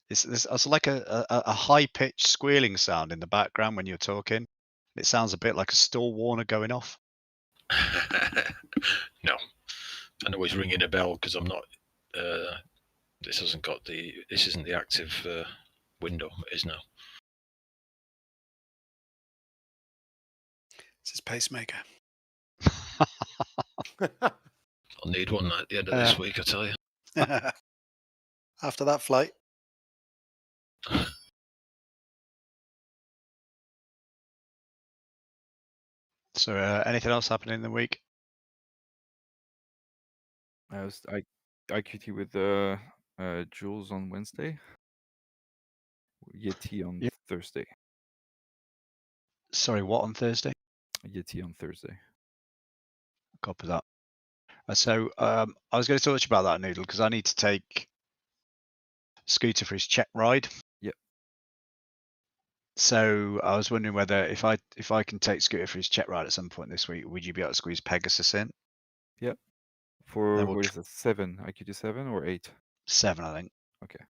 S14: It's like a high-pitched squealing sound in the background when you're talking. It sounds a bit like a stall warner going off.
S1: No, I know he's ringing a bell because I'm not. This isn't the active window. It is now.
S4: It's his pacemaker.
S1: I'll need one at the end of this week, I tell you.
S4: After that flight.
S14: So anything else happening in the week?
S3: I IQT with Jules on Wednesday. Yeti on Thursday.
S14: Sorry, what on Thursday?
S3: Yeti on Thursday.
S14: Copy that. So I was going to talk to you about that, Noodle, because I need to take Scooter for his check ride.
S3: Yep.
S14: So I was wondering whether if I can take Scooter for his check ride at some point this week, would you be able to squeeze Pegasus in?
S3: Yep. For
S14: we'll
S3: what is it? 7 IQT 7 or 8?
S14: 7, I think.
S3: Okay.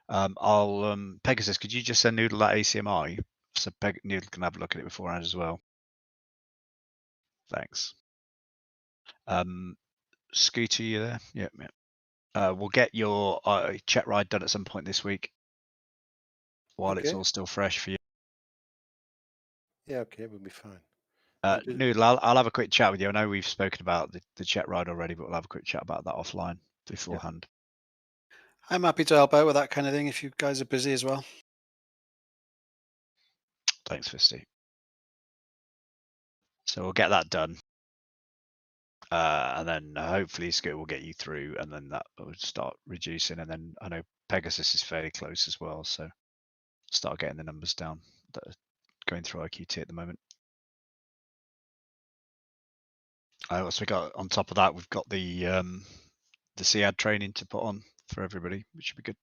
S14: I'll Pegasus. Could you just send Noodle that ACMI so Noodle can have a look at it beforehand as well? Thanks. Scooter, you there? Yep. We'll get your check ride done at some point this week while it's all still fresh for you.
S2: Yeah, okay, we'll be fine.
S14: Noodle, I'll have a quick chat with you. I know we've spoken about the check ride already, but we'll have a quick chat about that offline beforehand.
S4: I'm happy to help out with that kind of thing if you guys are busy as well.
S14: Thanks, Fisty. So we'll get that done. And then hopefully Scoot will get you through, and then that will start reducing. And then I know Pegasus is fairly close as well, so start getting the numbers down that are going through IQT at the moment. So we got on top of that, we've got the SEAD training to put on for everybody, which should be good.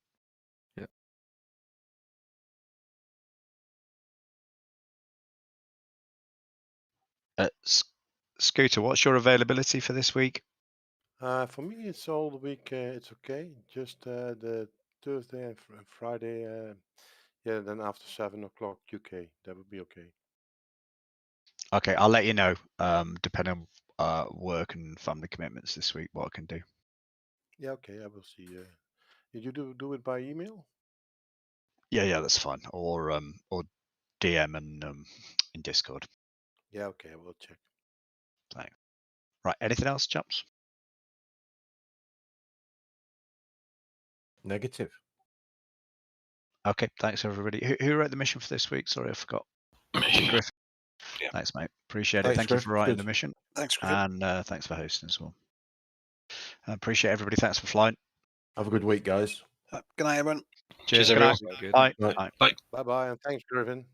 S14: Scooter, what's your availability for this week?
S2: For me, it's all the week. It's okay. Just the Thursday and Friday. Yeah, then after 7 o'clock UK, that would be okay.
S14: Okay, I'll let you know, depending on work and family commitments this week, what I can do.
S2: Yeah, okay. I will see. Did you do it by email?
S14: Yeah, that's fine. Or DM and in Discord.
S2: Yeah, okay. I will check.
S14: Thanks. Right. Anything else, chaps?
S13: Negative.
S14: Okay. Thanks, everybody. Who wrote the mission for this week? Sorry, I forgot. Griff.
S1: Yeah.
S14: Thanks, mate. Appreciate
S13: Thanks,
S14: it. Thank
S13: Griff.
S14: you for writing
S13: Good.
S14: the mission.
S4: Thanks, Griff.
S14: And thanks for hosting as well. I appreciate everybody. Thanks for flying.
S13: Have a good week, guys.
S4: Good night, everyone.
S14: Cheers,
S1: everyone.
S14: good night.
S3: Good.
S14: Bye.
S13: Bye.
S14: Bye.
S1: Bye.
S2: Bye bye, and thanks, Griffin.